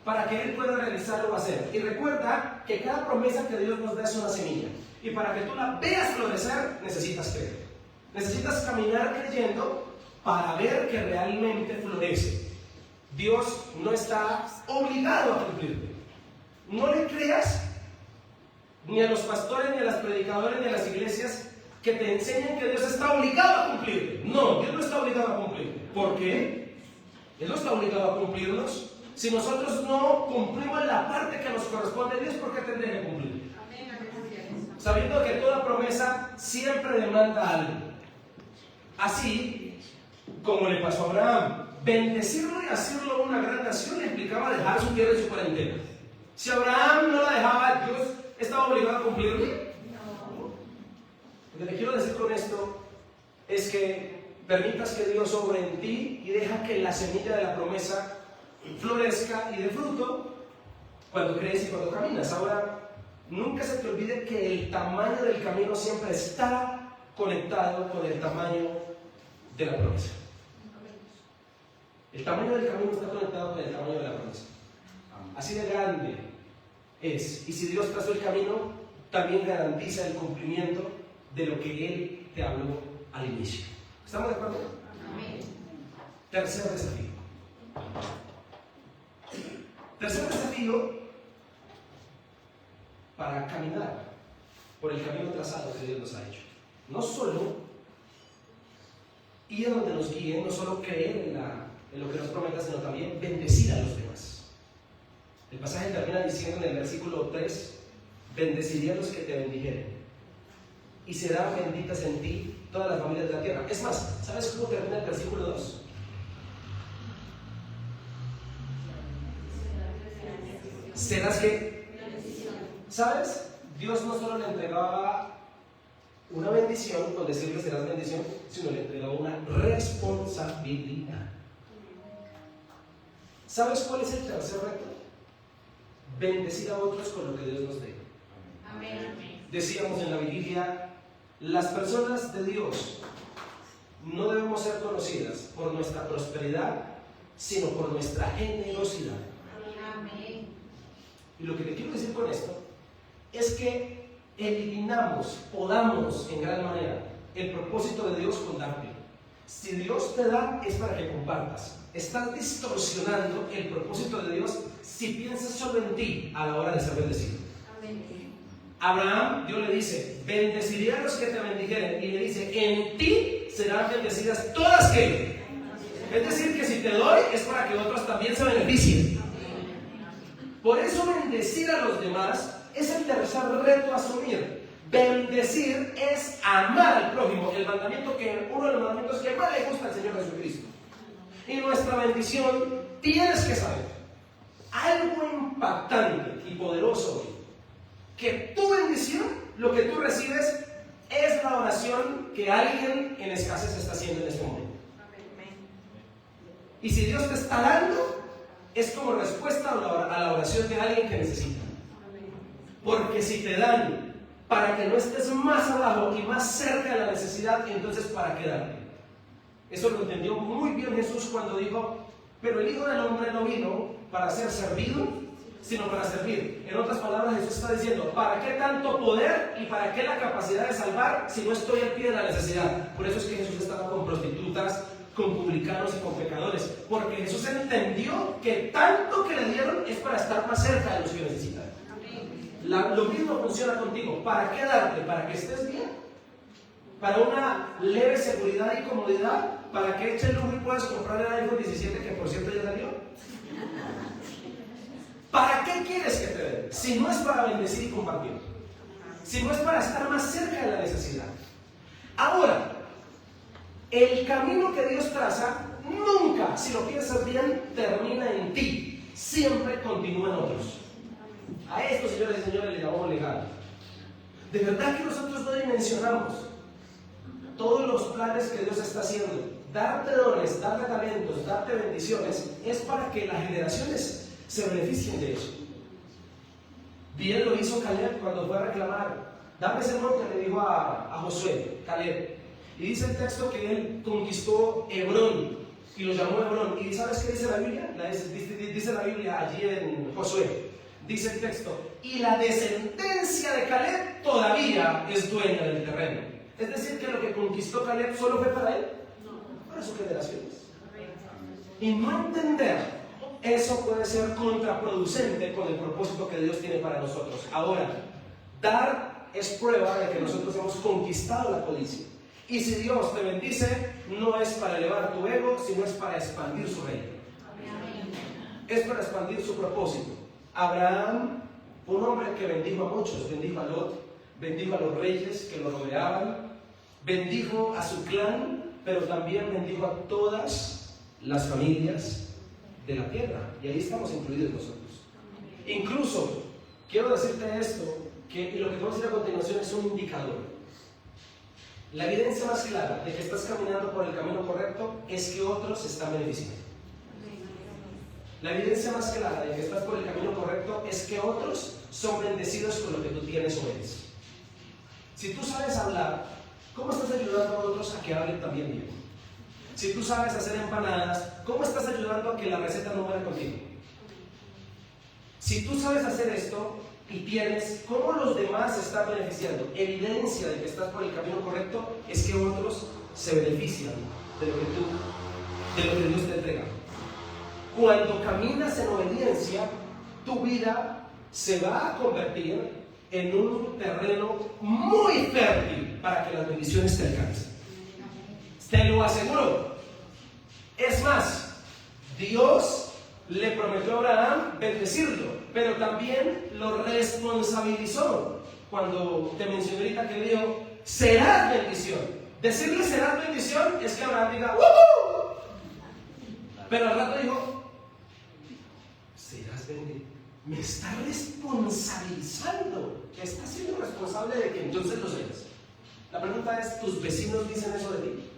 para que Él pueda realizarlo o hacer. Y recuerda que cada promesa que Dios nos da es una semilla. Y para que tú la veas florecer, necesitas creer. Necesitas caminar creyendo para ver que realmente florece. Dios no está obligado a cumplirte. No le creas ni a los pastores, ni a los predicadores, ni a las iglesias que te enseñan que Dios está obligado a cumplirte. No, Dios no está obligado a cumplirte. ¿Por qué? Él no está obligado a cumplirnos. Si nosotros no cumplimos la parte que nos corresponde a Dios, ¿por qué tendría que cumplir? Sabiendo que toda promesa siempre demanda algo. Así como le pasó a Abraham, bendecirlo y hacerlo una gran nación le implicaba dejar su tierra y su cuarentena. Si Abraham no la dejaba, ¿Dios estaba obligado a cumplirle? No. Lo que le quiero decir con esto es que permitas que Dios obre en ti y deja que la semilla de la promesa florezca y dé fruto cuando crees y cuando caminas. Ahora, nunca se te olvide que el tamaño del camino siempre está conectado con el tamaño de la promesa. El tamaño del camino está conectado con el tamaño de la promesa. Así de grande es. Y si Dios trazó el camino, también garantiza el cumplimiento de lo que Él te habló al inicio. ¿Estamos de acuerdo? Amén. Tercer desafío. Tercer desafío para caminar por el camino trazado que Dios nos ha hecho. No solo ir a donde nos guíe, no solo creer en lo que nos prometa, sino también bendecir a los demás. El pasaje termina diciendo en el versículo 3: bendeciré a los que te bendijeren, y serán benditas en ti todas las familias de la tierra. Es más, ¿sabes cómo termina el versículo 2? ¿Serás qué? ¿Sabes? Dios no solo le entregaba una bendición con decirle serás bendición, sino le entregaba una responsabilidad. ¿Sabes cuál es el tercer reto? Bendecir a otros con lo que Dios nos dé. Amén. Decíamos en la vigilia: las personas de Dios no debemos ser conocidas por nuestra prosperidad, sino por nuestra generosidad. Amén. Y lo que te quiero decir con esto es que podamos en gran manera el propósito de Dios con darte. Si Dios te da, es para que compartas. Estás distorsionando el propósito de Dios si piensas solo en ti a la hora de ser bendecido. Amén. Abraham, Dios le dice: bendeciré a los que te bendijeren, y le dice: en ti serán bendecidas todas que. Es decir, que si te doy es para que otros también se beneficien. Por eso bendecir a los demás es el tercer reto a asumir. Bendecir es amar al prójimo, uno de los mandamientos que más le gusta al Señor Jesucristo. Y nuestra bendición, tienes que saber, algo impactante y poderoso, que tu bendición, lo que tú recibes, es la oración que alguien en escasez está haciendo en este momento. Y si Dios te está dando, es como respuesta a la oración de alguien que necesita. Porque si te dan para que no estés más abajo y más cerca de la necesidad, entonces ¿para qué darte? Eso lo entendió muy bien Jesús cuando dijo, pero el Hijo del Hombre no vino para ser servido, sino para servir. En otras palabras, Jesús está diciendo, ¿para qué tanto poder y para qué la capacidad de salvar si no estoy al pie de la necesidad? Por eso es que Jesús estaba con prostitutas, con publicanos y con pecadores, porque Jesús entendió que tanto que le dieron es para estar más cerca de los que necesitan. Lo mismo funciona contigo. ¿Para qué darte? ¿Para que estés bien? ¿Para una leve seguridad y comodidad? ¿Para que eches lujo y puedas comprar el iPhone 17 que por cierto ya salió? ¿Para qué quieres que te den? Si no es para bendecir y compartir, si no es para estar más cerca de la necesidad. Ahora, el camino que Dios traza nunca, si lo piensas bien, termina en ti, siempre continúa en otros. A esto, señores y señores, le llamamos legado. De verdad que nosotros no dimensionamos todos los planes que Dios está haciendo. Darte dones, darte talentos, darte bendiciones, es para que las generaciones se beneficien de eso. Bien lo hizo Caleb cuando fue a reclamar, dame ese monte, le dijo a Josué, Caleb. Y dice el texto que él conquistó Hebrón y lo llamó Hebrón. ¿Y sabes qué dice la Biblia? Dice la Biblia allí en Josué. Dice el texto, y la descendencia de Caleb todavía es dueña del terreno. Es decir, que lo que conquistó Caleb solo fue para él, para sus generaciones. Y no entender eso puede ser contraproducente con el propósito que Dios tiene para nosotros. Ahora, dar es prueba de que nosotros hemos conquistado la codicia. Y si Dios te bendice, no es para elevar tu ego, sino es para expandir su reino. Es para expandir su propósito. Abraham, un hombre que bendijo a muchos, bendijo a Lot, bendijo a los reyes que lo rodeaban, bendijo a su clan, pero también bendijo a todas las familias de la tierra, y ahí estamos incluidos nosotros. Incluso, quiero decirte esto, que lo que te voy a decir a continuación es un indicador. La evidencia más clara de que estás caminando por el camino correcto es que otros se están beneficiando. La evidencia más clara de que estás por el camino correcto es que otros son bendecidos con lo que tú tienes o eres. Si tú sabes hablar, ¿cómo estás ayudando a otros a que hablen también bien? Si tú sabes hacer empanadas, ¿cómo estás ayudando a que la receta no muera contigo? Si tú sabes hacer esto y tienes, ¿cómo los demás se están beneficiando? Evidencia de que estás por el camino correcto es que otros se benefician de lo que Dios te entrega. Cuando caminas en obediencia, tu vida se va a convertir en un terreno muy fértil para que las bendiciones te alcancen. Te lo aseguro. Es más, Dios le prometió a Abraham bendecirlo, pero también lo responsabilizó. Cuando te mencioné ahorita que dijo, serás bendición. Decirle serás bendición es que Abraham diga, ¡woohoo! Pero al rato dijo, serás bendito. Me está responsabilizando. Está siendo responsable de que entonces lo seas. La pregunta es, ¿tus vecinos dicen eso de ti?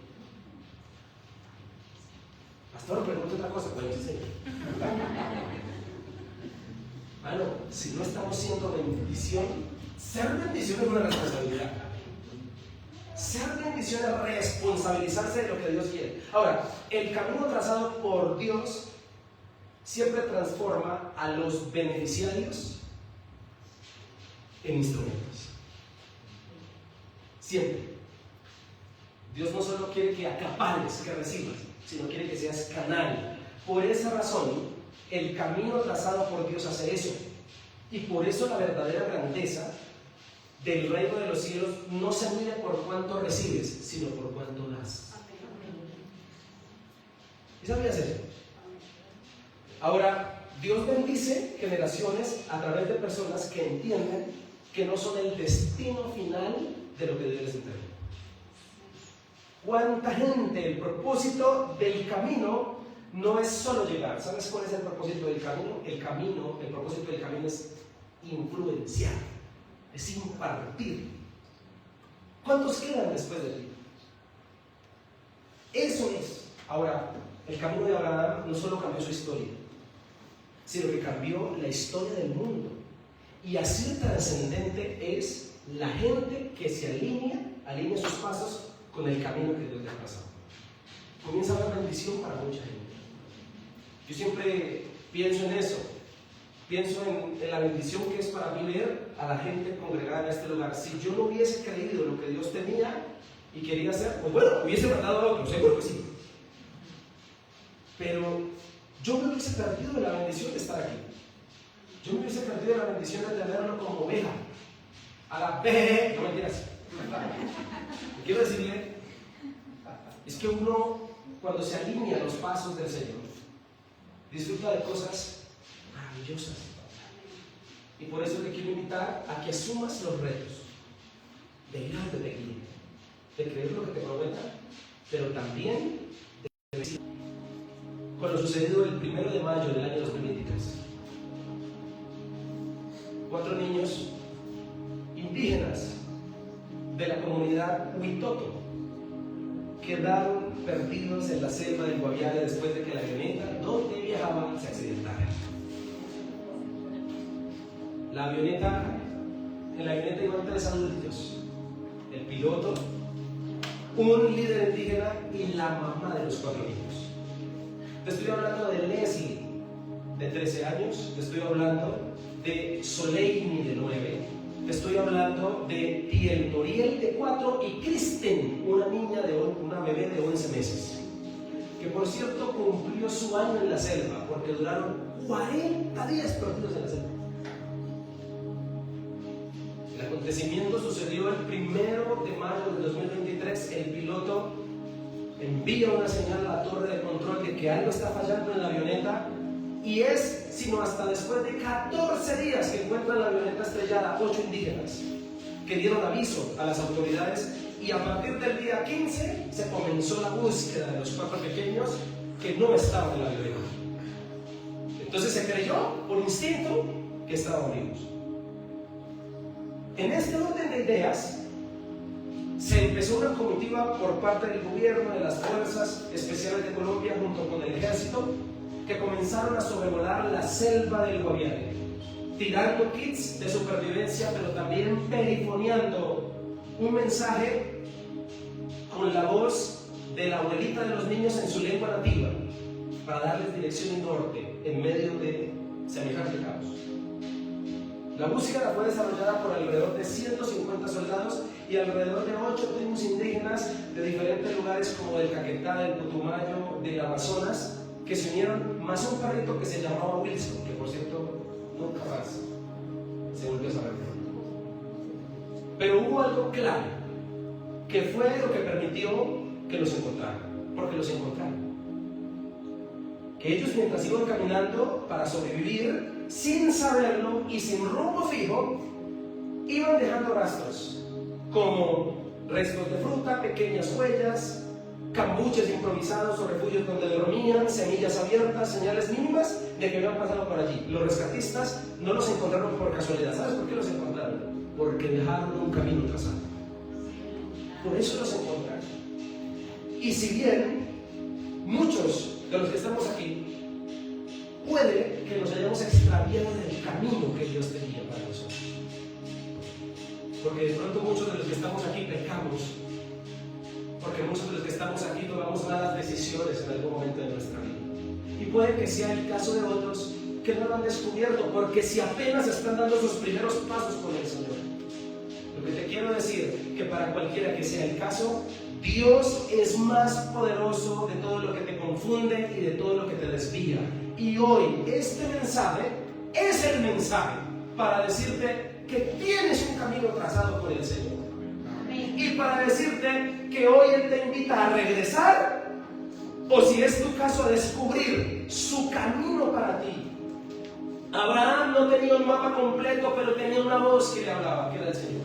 Pastor, pregunta otra cosa. Bueno, sí. Bueno, si no estamos siendo bendición, ser bendición es una responsabilidad. Ser bendición es responsabilizarse de lo que Dios quiere. Ahora, el camino trazado por Dios siempre transforma a los beneficiarios en instrumentos. Siempre. Dios no solo quiere que acapares, que recibas, sino quiere que seas canal. Por esa razón, el camino trazado por Dios hace eso. Y por eso la verdadera grandeza del reino de los cielos no se mide por cuánto recibes, sino por cuánto das. ¿Y sabías eso? Ahora, Dios bendice generaciones a través de personas que entienden que no son el destino final de lo que Dios les entrega. ¿Cuánta gente? El propósito del camino no es solo llegar. ¿Sabes cuál es el propósito del camino? El propósito del camino es influenciar, es impartir. ¿Cuántos quedan después de ti? Eso es. Ahora, el camino de Abraham no solo cambió su historia, sino que cambió la historia del mundo. Y así de trascendente es la gente que se alinea sus pasos con el camino que Dios le ha trazado. Comienza una bendición para mucha gente. Yo siempre pienso en eso. Pienso en la bendición que es para mí ver a la gente congregada en este lugar. Si yo no hubiese creído lo que Dios tenía y quería hacer, pues bueno, hubiese mandado a otro, seguro que sí. Pero yo me hubiese perdido de la bendición de estar aquí. Yo me hubiese perdido de la bendición de tenerlo como oveja. A la peje, no mentiras. Quiero decirle, es que uno, cuando se alinea a los pasos del Señor, disfruta de cosas maravillosas. Y por eso te quiero invitar a que asumas los retos de ir donde te guíe, de creer lo que te prometa, pero también de decir. Con lo sucedido el 1 de mayo del año 2023, 4 niños indígenas de la comunidad Huitoto quedaron perdidos en la selva del Guaviare después de que la avioneta donde viajaban se accidentara. En la avioneta iban 3 adultos, el piloto, un líder indígena y la mamá de los 4 niños. Te estoy hablando de Leslie, de 13 años, te estoy hablando de Soleini, de 9, te estoy hablando de Tiel Toriel, de 4, y Kristen, una bebé de 11 meses, que por cierto cumplió su año en la selva, porque duraron 40 días perdidos en la selva. El acontecimiento sucedió el 1 de mayo de 2023, el piloto envía una señal a la torre de control de que algo está fallando en la avioneta, y es sino hasta después de 14 días que encuentran la avioneta estrellada 8 indígenas que dieron aviso a las autoridades, y a partir del día 15 se comenzó la búsqueda de los 4 pequeños que no estaban en la avioneta. Entonces se creyó por instinto que estaban vivos. En este orden de ideas se empezó una comitiva por parte del gobierno, de las fuerzas especiales de Colombia junto con el ejército, que comenzaron a sobrevolar la selva del Guaviare, tirando kits de supervivencia, pero también perifoneando un mensaje con la voz de la abuelita de los niños en su lengua nativa, para darles dirección y norte en medio de semejante caos. La búsqueda fue desarrollada por alrededor de 150 soldados y alrededor de 8 tribus indígenas de diferentes lugares como del Caquetá, del Putumayo, del Amazonas, que se unieron, más un perrito que se llamaba Wilson, que por cierto nunca más se volvió a saber. Pero hubo algo clave, que fue lo que permitió que los encontraran, porque los encontraron. Que ellos, mientras iban caminando para sobrevivir, sin saberlo y sin rumbo fijo, iban dejando rastros, como restos de fruta, pequeñas huellas, cambuches improvisados o refugios donde dormían, semillas abiertas, señales mínimas de que habían pasado por allí. Los rescatistas no los encontraron por casualidad. ¿Sabes por qué los encontraron? Porque dejaron un camino trazado. Por eso los encontraron. Y si bien muchos de los que estamos aquí puede que nos hayamos extraviado del camino que Dios tenía para nosotros, porque de pronto muchos de los que estamos aquí pecamos, porque muchos de los que estamos aquí tomamos malas decisiones en algún momento de nuestra vida, y puede que sea el caso de otros que no lo han descubierto, porque si apenas están dando sus primeros pasos con el Señor. Lo que te quiero decir, que para cualquiera que sea el caso, Dios es más poderoso de todo lo que te confunde y de todo lo que te desvía. Y hoy este mensaje es el mensaje para decirte que tienes un camino trazado por el Señor. Amén. Y para decirte que hoy Él te invita a regresar, o si es tu caso, a descubrir su camino para ti. Abraham no tenía un mapa completo, pero tenía una voz que le hablaba, que era el Señor.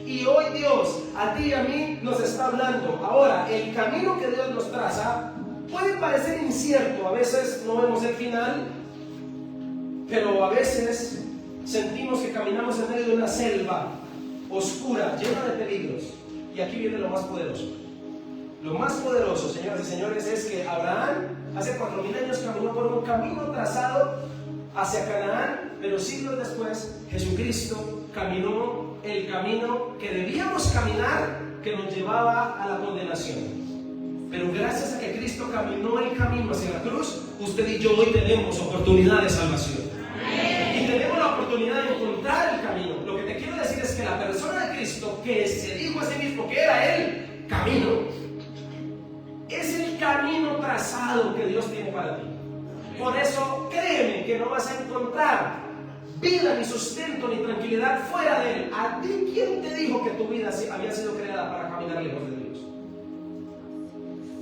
Y hoy Dios, a ti y a mí, nos está hablando. Ahora, el camino que Dios nos traza puede parecer incierto. A veces no vemos el final, pero a veces sentimos que caminamos en medio de una selva oscura, llena de peligros. Y aquí viene lo más poderoso. Lo más poderoso, señoras y señores, es que Abraham hace 4000 años caminó por un camino trazado hacia Canaán, pero siglos después Jesucristo caminó el camino que debíamos caminar, que nos llevaba a la condenación. Pero gracias a que Cristo caminó el camino hacia la cruz, usted y yo hoy tenemos oportunidad de salvación. Y tenemos la oportunidad de encontrar el camino. Lo que te quiero decir es que la persona de Cristo, que se dijo a sí mismo que era el camino, es el camino trazado que Dios tiene para ti. Por eso créeme que no vas a encontrar vida, ni sustento, ni tranquilidad fuera de Él. ¿A ti quién te dijo que tu vida había sido creada para caminar lejos de Dios?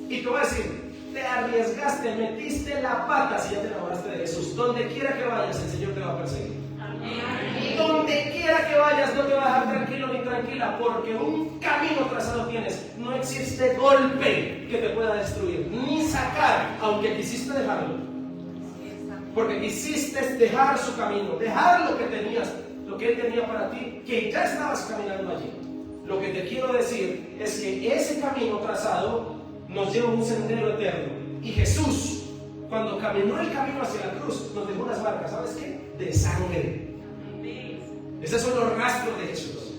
Y te voy a decir, te arriesgaste, metiste la pata si ya te enamoraste de Jesús. Donde quiera que vayas, el Señor te va a perseguir. Amén. Donde quiera que vayas, no te va a dejar tranquilo ni tranquila, porque un camino trazado tienes. No existe golpe que te pueda destruir, ni sacar, aunque quisiste dejarlo. Porque quisiste dejar su camino, dejar lo que tenías, lo que Él tenía para ti, que ya estabas caminando allí. Lo que te quiero decir es que ese camino trazado nos lleva a un sendero eterno. Y Jesús, cuando caminó el camino hacia la cruz, nos dejó unas marcas, ¿sabes qué? De sangre. Esos son los rastros de Jesús,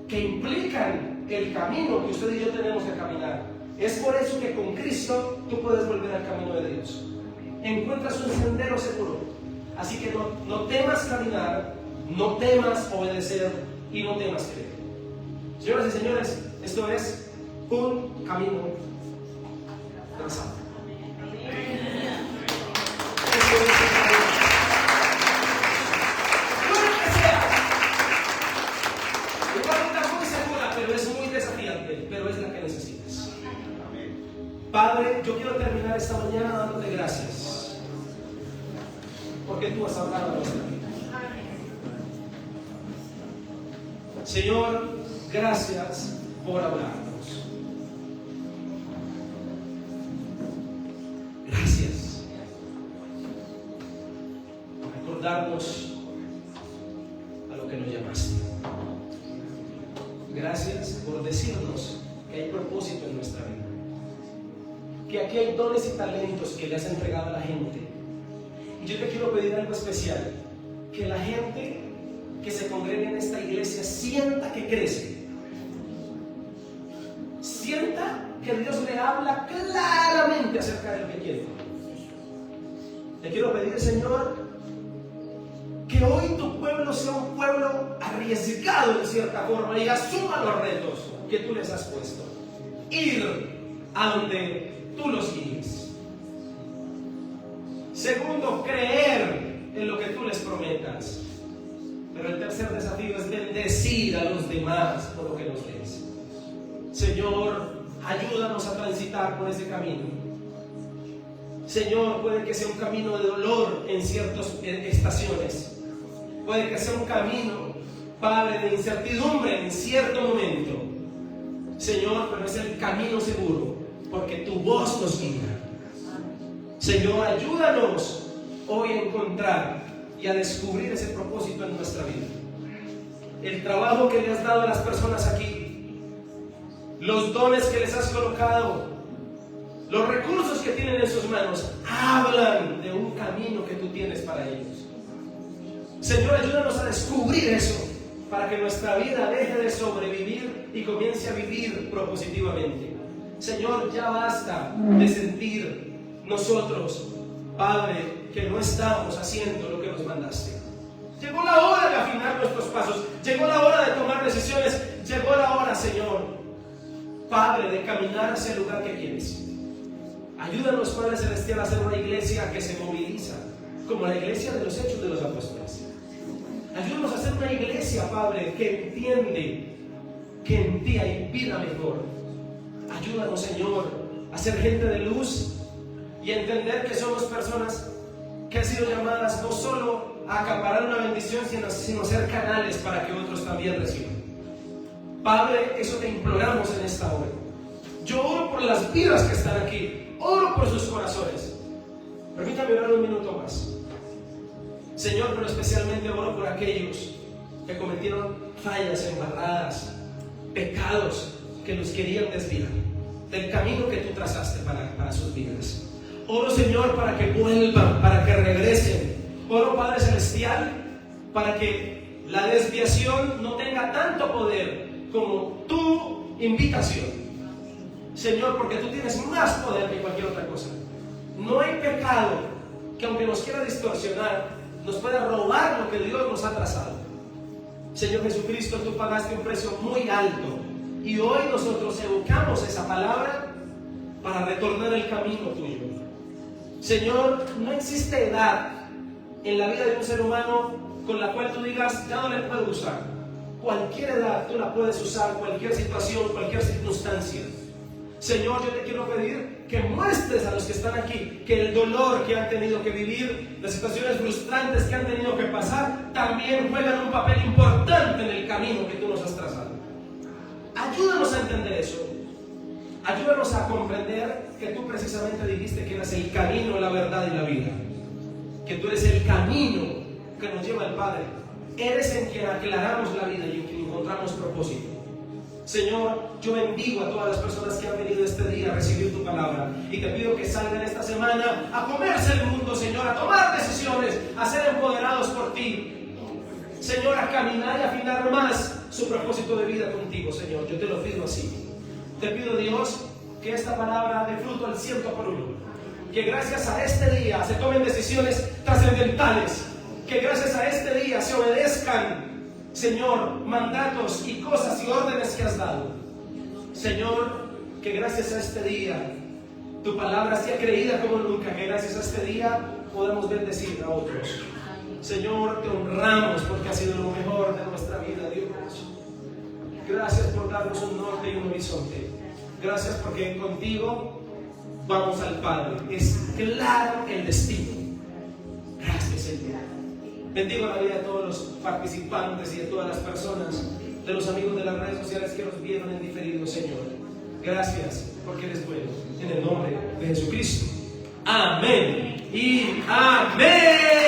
que implican el camino que usted y yo tenemos que caminar. Es por eso que con Cristo tú puedes volver al camino de Dios. Encuentras un sendero seguro. Así que no temas caminar, no temas obedecer y no temas creer. Señoras y señores, esto es un camino trazado. Esto es un camino. No lo que sea. Una ruta muy segura, pero es muy desafiante, pero es la que necesitas. Padre, yo quiero terminar esta mañana dándote gracias, porque tú has hablado a nuestra vida. Señor, gracias por hablarnos. Gracias por recordarnos a lo que nos llamaste. Gracias por decirnos que hay propósito en nuestra vida, que aquí hay dones y talentos que le has entregado a la gente. Y yo te quiero pedir algo especial, que la gente que se congregue en esta iglesia sienta que crece, sienta que Dios le habla claramente acerca de lo que quiere. Te quiero pedir, Señor, que hoy tu pueblo sea un pueblo arriesgado en cierta forma y asuma los retos que tú les has puesto. Ir a donde tú los guíes. Segundo, creer en lo que tú les prometas. Pero el tercer desafío es bendecir a los demás por lo que nos des. Señor, ayúdanos a transitar por ese camino. Señor, puede que sea un camino de dolor en ciertas estaciones. Puede que sea un camino, Padre, de incertidumbre en cierto momento. Señor, pero es el camino seguro, porque tu voz nos guía. Señor, ayúdanos hoy a encontrar y a descubrir ese propósito en nuestra vida. El trabajo que le has dado a las personas aquí, los dones que les has colocado, los recursos que tienen en sus manos, hablan de un camino que tú tienes para ellos. Señor, ayúdanos a descubrir eso, para que nuestra vida deje de sobrevivir y comience a vivir propositivamente. Señor, ya basta de sentir nosotros, Padre, que no estamos haciendo lo que nos mandaste. Llegó la hora de afinar nuestros pasos, llegó la hora de tomar decisiones, llegó la hora, Señor, Padre, de caminar hacia el lugar que quieres. Ayúdanos, Padre Celestial, a ser una iglesia que se moviliza, como la iglesia de los Hechos de los Apóstoles. Ayúdanos a ser una iglesia, Padre, que entiende que en ti hay vida mejor. Ayúdanos, Señor, a ser gente de luz y a entender que somos personas que han sido llamadas no solo a acaparar una bendición, sino ser canales para que otros también reciban. Padre, eso te imploramos en esta hora. Yo oro por las vidas que están aquí, oro por sus corazones. Permítame orar un minuto más. Señor, pero especialmente oro por aquellos que cometieron fallas, embarradas, pecados que los querían desviar del camino que tú trazaste para sus vidas. Oro, Señor, para que vuelvan, para que regresen. Oro, Padre Celestial, para que la desviación no tenga tanto poder como tu invitación. Señor, porque tú tienes más poder que cualquier otra cosa. No hay pecado que, aunque nos quiera distorsionar, nos pueda robar lo que Dios nos ha trazado. Señor Jesucristo, tú pagaste un precio muy alto y hoy nosotros evocamos esa palabra para retornar el camino tuyo. Señor, no existe edad en la vida de un ser humano con la cual tú digas, ya no le puedo usar. Cualquier edad tú la puedes usar, cualquier situación, cualquier circunstancia. Señor, yo te quiero pedir que muestres a los que están aquí que el dolor que han tenido que vivir, las situaciones frustrantes que han tenido que pasar, también juegan un papel importante en el camino que tú nos has trazado. Ayúdanos a entender eso. Ayúdanos a comprender que tú precisamente dijiste que eres el camino, la verdad y la vida. Que tú eres el camino que nos lleva al Padre. Eres en quien aclaramos la vida y en quien encontramos propósito. Señor, yo bendigo a todas las personas que han venido este día a recibir tu palabra y te pido que salgan esta semana a comerse el mundo, Señor, a tomar decisiones, a ser empoderados por ti. Señor, a caminar y afinar más su propósito de vida contigo, Señor. Yo te lo pido así. Te pido, Dios, que esta palabra dé fruto al 100%. Que gracias a este día se tomen decisiones trascendentales. Que gracias a este día se obedezcan, Señor, mandatos y cosas y órdenes que has dado. Señor, que gracias a este día tu palabra sea creída como nunca. Que gracias a este día podamos bendecir a otros. Señor, te honramos porque ha sido lo mejor de nuestra vida, Dios. Gracias por darnos un norte y un horizonte. Gracias porque contigo vamos al Padre. Es claro el destino. Gracias, Señor. Bendigo la vida de todos los participantes y de todas las personas, de los amigos de las redes sociales que nos vieron en diferido, Señor. Gracias porque eres bueno. En el nombre de Jesucristo. Amén y amén.